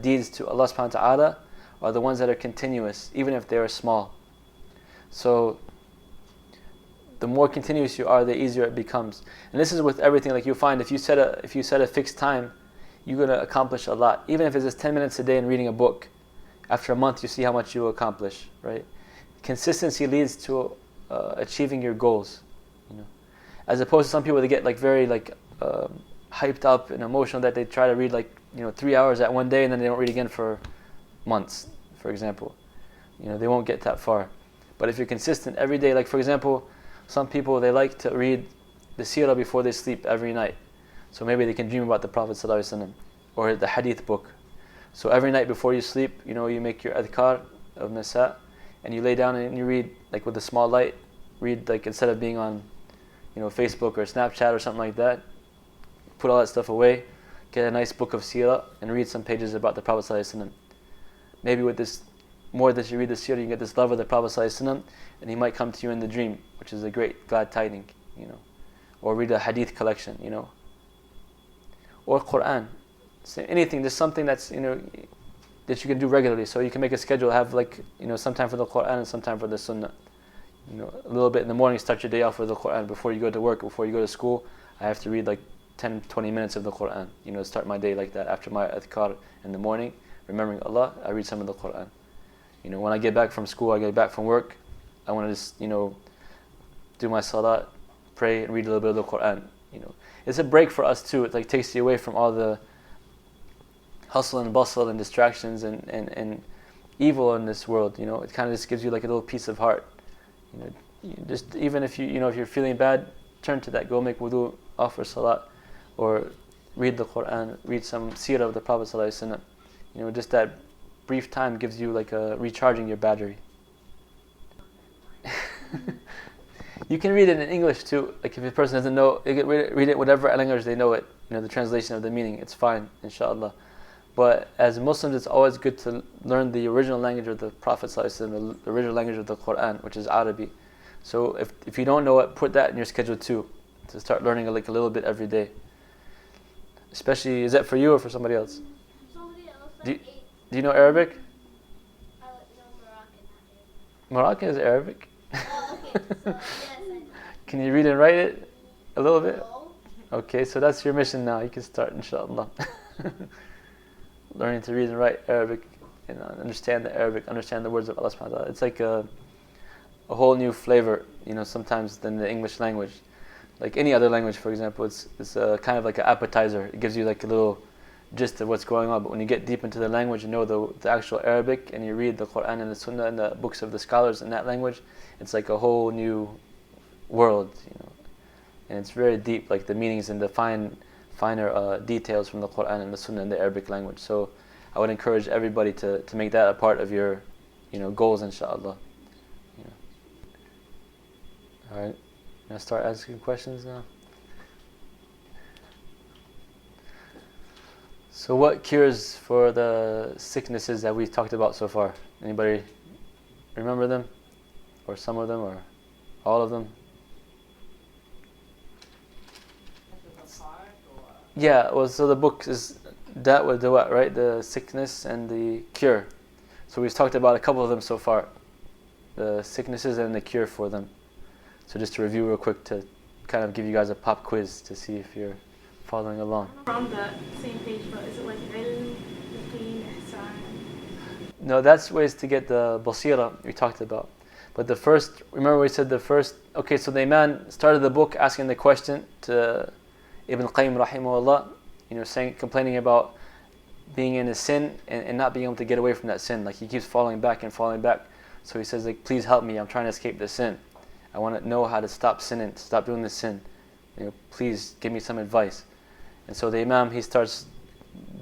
deeds to Allah subhanahu wa ta'ala are the ones that are continuous, even if they are small. So the more continuous you are, the easier it becomes. And this is with everything. Like you find if you set a fixed time, you're going to accomplish a lot. Even if it's just 10 minutes a day in reading a book, after a month you see how much you will accomplish, right? Consistency leads to achieving your goals. As opposed to some people that get like very hyped up and emotional that they try to read 3 hours at one day and then they don't read again for months, for example. They won't get that far. But if you're consistent every day, like for example, some people they like to read the seerah before they sleep every night. So maybe they can dream about the Prophet ﷺ or the hadith book. So every night before you sleep, you make your adhkar of nasa and you lay down and you read like with a small light, read like instead of being on Facebook or Snapchat or something like that, put all that stuff away, get a nice book of seerah and read some pages about the Prophet ﷺ. Maybe with this, more that you read the seerah, you get this love of the Prophet ﷺ, and he might come to you in the dream, which is a great glad tiding, or read a hadith collection, or Quran. So anything, just something that's that you can do regularly. So you can make a schedule, have some time for the Quran and some time for the Sunnah. A little bit in the morning, start your day off with the Quran. Before you go to work, before you go to school, I have to read 10-20 minutes of the Quran. Start my day like that. After my adhkar in the morning, remembering Allah, I read some of the Quran. When I get back from school, I get back from work, I want to just do my salat, pray and read a little bit of the Quran. It's a break for us too. It like takes you away from all the hustle and bustle and distractions and evil in this world. It kind of just gives you like a little peace of heart. Just even if if you're feeling bad, turn to that. Go make wudu, offer salat, or read the Quran, read some seerah of the Prophet ﷺ. Just that brief time gives you like a recharging your battery. You can read it in English too. Like if a person doesn't know, they can read it whatever language they know it. The translation of the meaning. It's fine, inshallah. But as Muslims, it's always good to learn the original language of the Prophet ﷺ, the original language of the Quran, which is Arabic. So if you don't know it, put that in your schedule too, to start learning like a little bit every day. Especially, is that for you or for somebody else? Somebody else. Do you know Arabic? I know Moroccan. Moroccan is Arabic. Oh, okay. So yes, I know. Can you read and write it a little bit? No. Okay, so that's your mission now. You can start, inshallah. Learning to read and write Arabic, understand the Arabic, understand the words of Allah subhanahu wa ta'ala. It's like a whole new flavor, sometimes than the English language. Like any other language, for example, it's kind of like an appetizer. It gives you like a little gist of what's going on. But when you get deep into the language, the actual Arabic, and you read the Quran and the Sunnah and the books of the scholars in that language, it's like a whole new world, And it's very deep, like the meanings and the finer details from the Quran and the Sunnah in the Arabic language. So I would encourage everybody to make that a part of your, goals, inshallah. All right. Gonna start asking questions now. So what cures for the sicknesses that we've talked about so far? Anybody remember them? Or some of them, or all of them? Yeah, well, so the book is that with the what, right? The sickness and the cure. So we've talked about a couple of them so far. The sicknesses and the cure for them. So just to review real quick, to kind of give you guys a pop quiz to see if you're following along. From the same page, but is it like ilm, yaqeen, ihsan? No, that's ways to get the basira we talked about. But the first, remember we said okay, so the Imam started the book asking the question to Ibn Qayyim rahimahullah, complaining about being in a sin and not being able to get away from that sin. Like he keeps falling back and falling back. So he says, like, please help me, I'm trying to escape the sin. I want to know how to stop sinning, to stop doing this sin. Please give me some advice. And so the Imam, he starts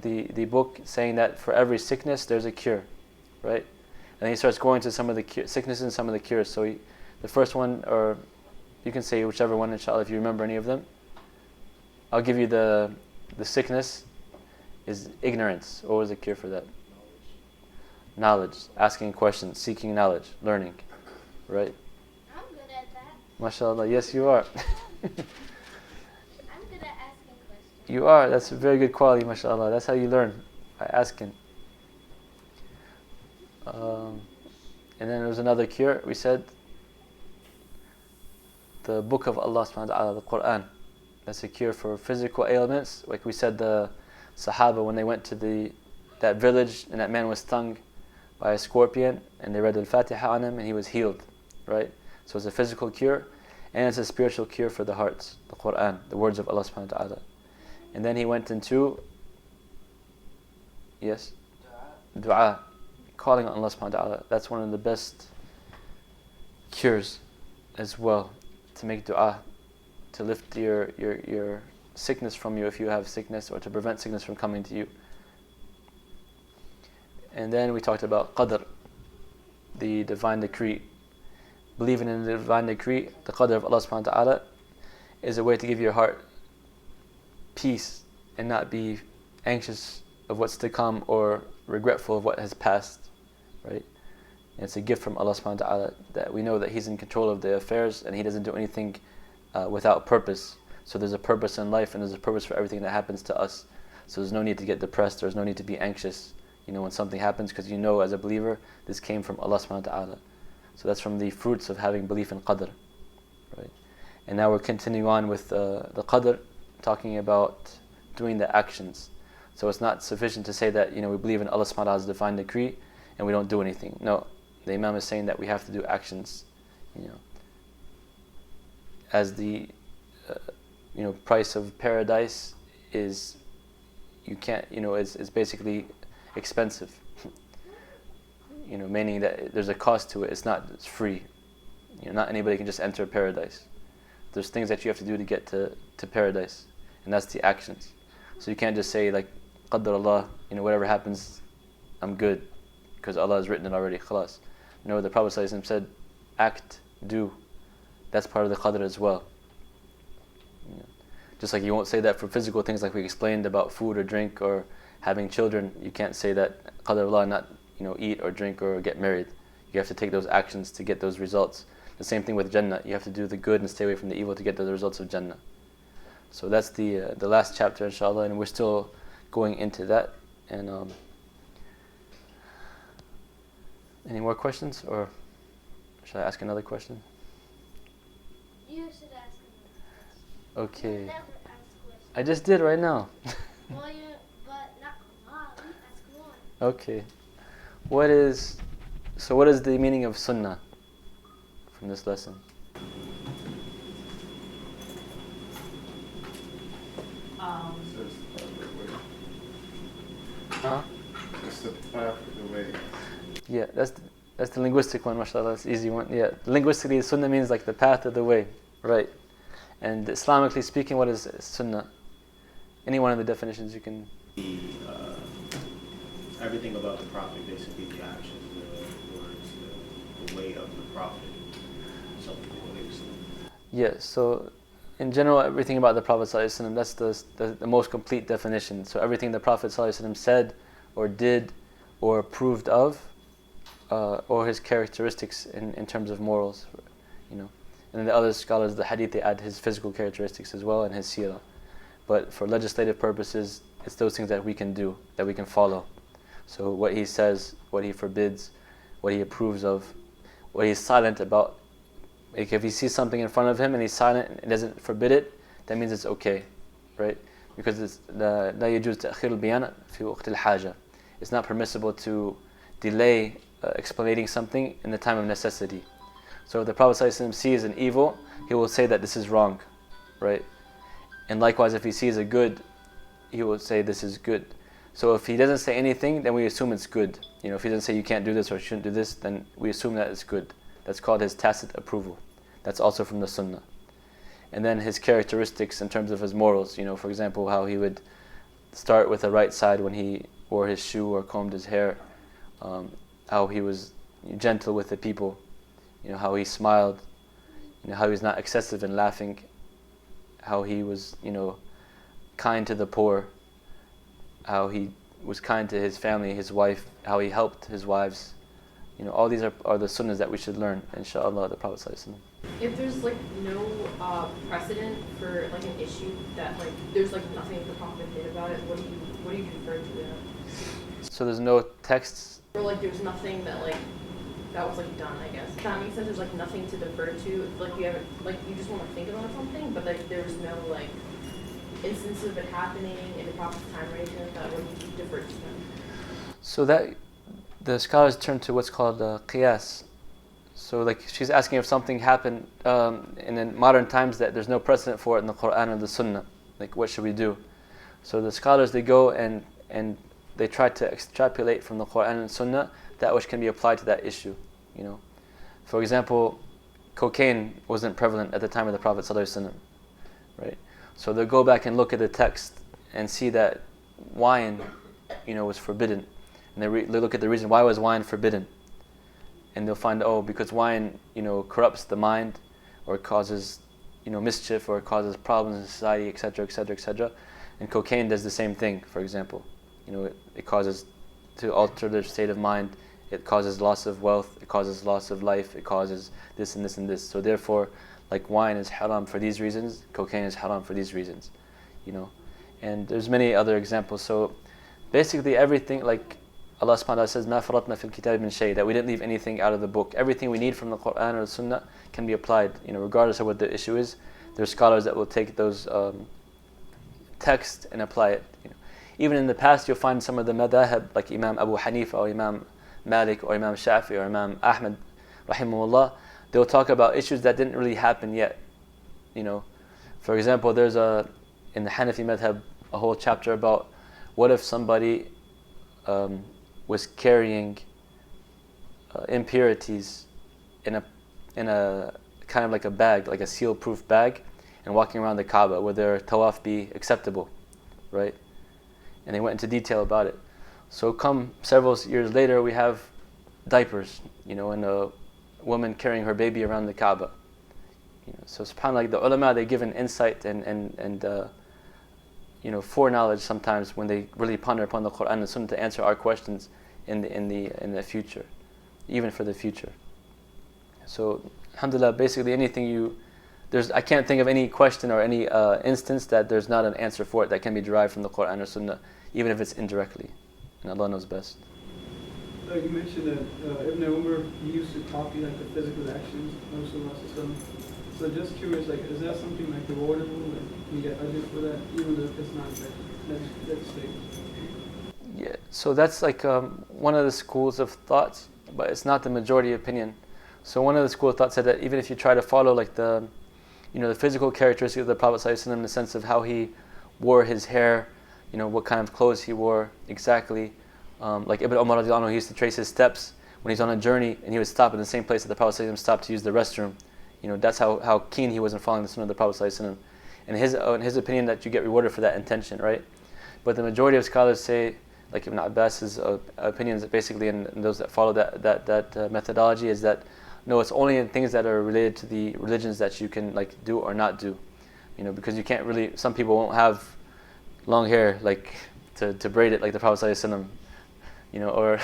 the book saying that for every sickness, there's a cure, right? And he starts going to some of the sicknesses and some of the cures. So the first one, or you can say whichever one, inshallah, if you remember any of them. I'll give you the sickness is ignorance. What was the cure for that? Knowledge. Asking questions, seeking knowledge, learning, right? I'm good at that. MashaAllah, yes you are. I'm good at asking questions. You are, that's a very good quality, mashallah. That's how you learn, by asking. And then there was another cure, we said, the book of Allah subhanahu wa ta'ala, the Quran. That's a cure for physical ailments. Like we said, the Sahaba, when they went to that village and that man was stung by a scorpion, and they read al-Fatiha on him and he was healed, right? So it's a physical cure, and it's a spiritual cure for the hearts, the Quran, the words of Allah subhanahu wa ta'ala. And then he went into, yes? Dua. Calling on Allah subhanahu wa ta'ala. That's one of the best cures as well, to make dua, to lift your sickness from you if you have sickness, or to prevent sickness from coming to you. And then we talked about Qadr, the divine decree. Believing in the divine decree, the Qadr of Allah subhanahu wa ta'ala, is a way to give your heart peace and not be anxious of what's to come or regretful of what has passed, right? And it's a gift from Allah subhanahu wa ta'ala that we know that He's in control of the affairs and He doesn't do anything without purpose. So there's a purpose in life and there's a purpose for everything that happens to us. So there's no need to get depressed, there's no need to be anxious, when something happens, because as a believer, this came from Allah subhanahu wa ta'ala. So that's from the fruits of having belief in Qadr, right? And now we're continuing on with the Qadr, talking about doing the actions. So it's not sufficient to say that we believe in Allah subhanahu wa ta'ala's divine decree and we don't do anything. No, the Imam is saying that we have to do actions, as the price of paradise is, you can't, is basically expensive. Meaning that there's a cost to it. It's free. Not anybody can just enter paradise. There's things that you have to do to get to paradise, and that's the actions. So you can't just say like, Qadr Allah, whatever happens, I'm good, because Allah has written it already, khalas. No, the Prophet ﷺ said, act, do. That's part of the Qadr as well. Just like you won't say that for physical things like we explained about food or drink or having children. You can't say that Qadr Allah, not eat or drink or get married. You have to take those actions to get those results. The same thing with Jannah. You have to do the good and stay away from the evil to get the results of Jannah. So that's the last chapter, inshallah, and we're still going into that. And any more questions, or should I ask another question? You should ask him. Okay. Never ask questions. I just did right now. Well, but not a lot. You ask one. Okay. What is the meaning of sunnah from this lesson? Huh? It's the path of the way. Yeah, that's the linguistic one, mashallah, that's the easy one. Yeah, linguistically, sunnah means like the path of the way, right? And Islamically speaking, what is sunnah? Any one of the definitions you can. Everything about the Prophet, basically the actions, the words, the way of the Prophet, something like that. Yeah, so in general, everything about the Prophet ﷺ, that's the most complete definition. So everything the Prophet ﷺ said or did or approved of, or his characteristics in terms of morals, And then the other scholars, the hadith, they add his physical characteristics as well and his seerah. But for legislative purposes, it's those things that we can do, that we can follow. So what he says, what he forbids, what he approves of, what he's silent about. Like if he sees something in front of him and he's silent and doesn't forbid it, that means it's okay, right? Because it's لا يجوز تأخير البيان في وقت الحاجة. It's not permissible to delay explaining something in the time of necessity. So if the Prophet ﷺ sees an evil, he will say that this is wrong, right? And likewise, if he sees a good, he will say this is good. So if he doesn't say anything, then we assume it's good. If he doesn't say you can't do this or shouldn't do this, then we assume that it's good. That's called his tacit approval. That's also from the Sunnah. And then his characteristics in terms of his morals. For example, how he would start with the right side when he wore his shoe or combed his hair. How he was gentle with the people. How he smiled. How he was not excessive in laughing. How he was, kind to the poor. How he was kind to his family, his wife. How he helped his wives. All these are the sunnahs that we should learn, inshallah, the Prophet ﷺ. If there's no precedent for an issue that there's nothing the Prophet did about it, what do you refer to that? So there's no texts. Or there's nothing that that was done, I guess. If that makes sense. There's nothing to defer to. If you haven't you just want to think about something, but there's no instances of it happening in the Prophet's time or anything like that. What do you defer to them? So that the scholars turn to what's called qiyas. So she's asking if something happened in modern times that there's no precedent for it in the Quran or the Sunnah. What should we do? So the scholars, they go and they try to extrapolate from the Quran and Sunnah that which can be applied to that issue. For example, cocaine wasn't prevalent at the time of the Prophet ﷺ, right? So they'll go back and look at the text and see that wine, was forbidden. And they look at the reason why was wine forbidden. And they'll find, because wine, corrupts the mind, or it causes, mischief, or it causes problems in society, etc., etc., etc. And cocaine does the same thing, for example. It causes to alter their state of mind. It causes loss of wealth. It causes loss of life. It causes this and this and this. So therefore, wine is haram for these reasons, cocaine is haram for these reasons. And there's many other examples. So basically everything, Allah subhanahu wa ta'ala says, مَا فَرَطْنَا فِي الْكِتَابِ مِنْ شَيْءٍ, that we didn't leave anything out of the book. Everything we need from the Quran or the Sunnah can be applied, regardless of what the issue is. There's scholars that will take those texts and apply it. Even in the past, you'll find some of the madhahib, like Imam Abu Hanifa or Imam Malik or Imam Shafi or Imam Ahmad, rahimahullah, they'll talk about issues that didn't really happen yet. For example, there's in the Hanafi madhab a whole chapter about what if somebody was carrying impurities in a kind of like a bag, like a seal-proof bag, and walking around the Kaaba. Would their tawaf be acceptable, right? And they went into detail about it. So come several years later, we have diapers, and a woman carrying her baby around the Kaaba. So subhanAllah, the ulama, they give an insight and foreknowledge sometimes when they really ponder upon the Quran and Sunnah to answer our questions in the future, even for the future. So alhamdulillah, basically anything I can't think of any question or any instance that there's not an answer for it that can be derived from the Quran or Sunnah, even if it's indirectly. And Allah knows best. You mentioned that Ibn Umar, he used to copy the physical actions of Rasulullah. So just curious, is that something rewardable? You get ajr for that, even though it's not that state? Yeah, so that's one of the schools of thoughts, but it's not the majority opinion. So one of the school of thought said that even if you try to follow the physical characteristics of the Prophet ﷺ in the sense of how he wore his hair, what kind of clothes he wore exactly. Like Ibn Umar radiallahu anhu, he used to trace his steps when he's on a journey, and he would stop in the same place that the Prophet ﷺ stopped to use the restroom. That's how keen he was in following the Sunnah of the Prophet ﷺ. And in his opinion, that you get rewarded for that intention, right? But the majority of scholars say, like Ibn Abbas's opinions, basically, and those that follow that methodology, is that no, it's only in things that are related to the religions that you can do or not do, because you can't really. Some people won't have long hair to braid it like the Prophet ﷺ, or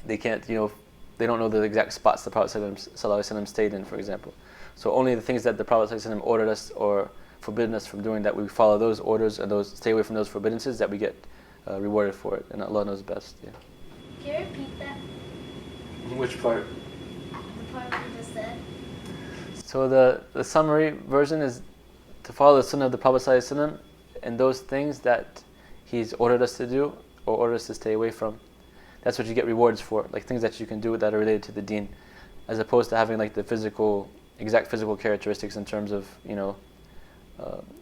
they can't, they don't know the exact spots the Prophet ﷺ stayed in, for example. So only the things that the Prophet ﷺ ordered us or forbidden us from doing, that we follow those orders and stay away from those forbiddances, that we get rewarded for it, and Allah knows best. Yeah. Can you repeat that? Which part? The part you just said. So the summary version is to follow the Sunnah of the Prophet ﷺ and those things that He's ordered us to do or ordered us to stay away from. That's what you get rewards for, things that you can do that are related to the deen, as opposed to having the exact physical characteristics in terms of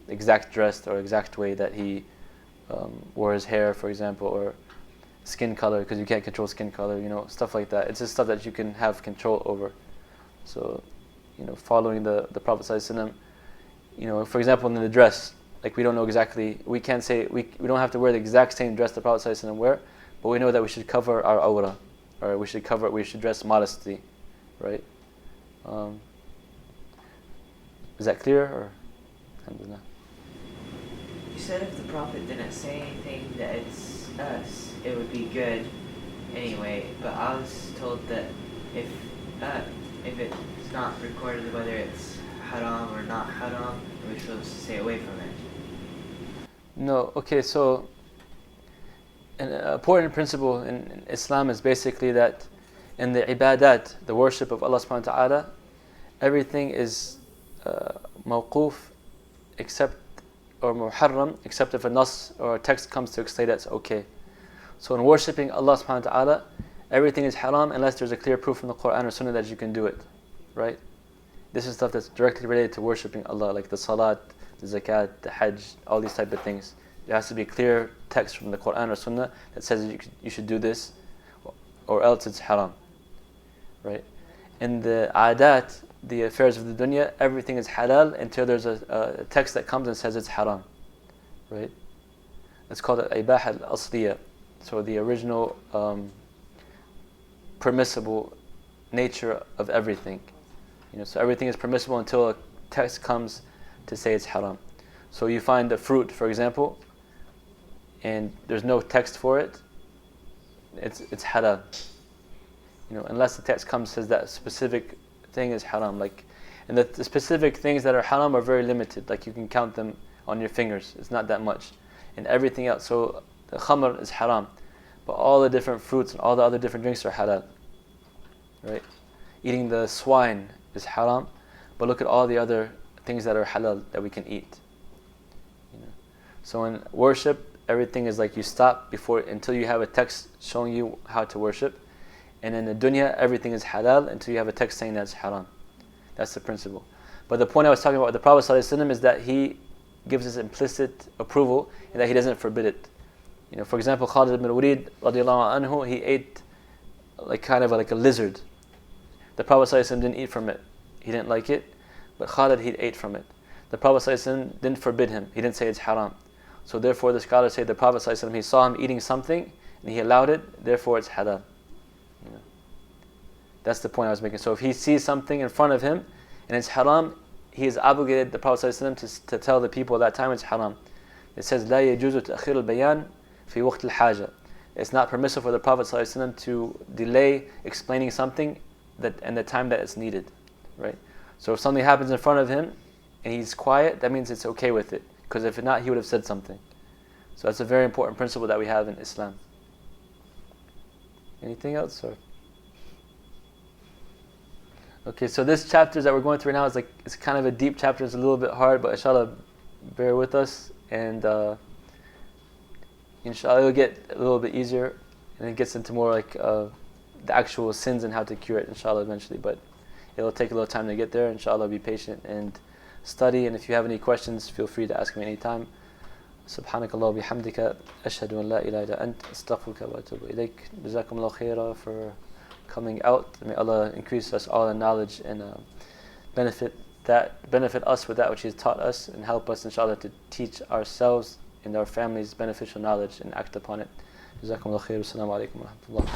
exact dress or exact way that he wore his hair, for example, or skin color, because you can't control skin color, stuff like that. It's just stuff that you can have control over. So, following the Prophet ﷺ, for example, in the dress, we don't know exactly, we can't say, we don't have to wear the exact same dress the Prophet ﷺ wear, but we know that we should cover our awrah, or we should dress modestly, right? Is that clear, or? Alhamdulillah. You said if the Prophet didn't say anything that it would be good anyway, but I was told that if it's not recorded whether it's haram or not haram, we're supposed to stay away from it. No, okay, so an important principle in Islam is basically that in the ibadat, the worship of Allah subhanahu wa ta'ala, everything is mawquf or muharram, except if a nas or a text comes to explain that's okay. So in worshipping Allah subhanahu wa ta'ala, everything is haram unless there's a clear proof from the Quran or Sunnah that you can do it, right? This is stuff that's directly related to worshipping Allah, like the salat, the zakat, the hajj, all these type of things. There has to be a clear text from the Quran or Sunnah that says you should do this, or else it's haram, right? In the adat, the affairs of the dunya, everything is halal until there's a text that comes and says it's haram, right? It's called al-ibaha al-asliya, so the original permissible nature of everything. So everything is permissible until a text comes to say it's haram. So you find a fruit, for example, and there's no text for it, it's halal. Unless the text comes and says that specific thing is haram. And the specific things that are haram are very limited. You can count them on your fingers. It's not that much. And everything else. So the khamr is haram, but all the different fruits and all the other different drinks are halal. Right? Eating the swine is haram, but look at all the other things that are halal that we can eat. So in worship, everything is you stop until you have a text showing you how to worship. And in the dunya, everything is halal until you have a text saying that's haram. That's the principle. But the point I was talking about with the Prophet ﷺ is that he gives us implicit approval and that he doesn't forbid it. For example, Khalid ibn Walid radiallahu anhu, he ate kind of like a lizard. The Prophet ﷺ didn't eat from it. He didn't like it, but Khalid, he ate from it. The Prophet ﷺ didn't forbid him. He didn't say it's haram. So therefore the scholars say the Prophet ﷺ, he saw him eating something and he allowed it, therefore it's halal. That's the point I was making. So if he sees something in front of him and it's haram, he is obligated, the Prophet ﷺ, to tell the people at that time it's haram. It says, لا يجوز تأخير البيان في وقت الحاجة. It's not permissible for the Prophet ﷺ to delay explaining something in the time that it's needed. Right? So if something happens in front of him and he's quiet, that means it's okay with it. Because if not, he would have said something. So that's a very important principle that we have in Islam. Anything else? Okay, so this chapter that we're going through now it's kind of a deep chapter. It's a little bit hard, but inshallah, bear with us, and inshallah it'll get a little bit easier, and it gets into more the actual sins and how to cure it, inshallah, eventually. But it'll take a little time to get there. Inshallah, be patient and study. And if you have any questions, feel free to ask me anytime. سبحانك الله وبحمدك أشهد أن لا إله إلا أنت أستغفرك وأتوب إليك. جزاكم الله خيرا for coming out. May Allah increase us all in knowledge and benefit us with that which He has taught us, and help us inshallah to teach ourselves and our families beneficial knowledge and act upon it. جزاكم الله خير. Assalamu alaikum wa rahmatullah.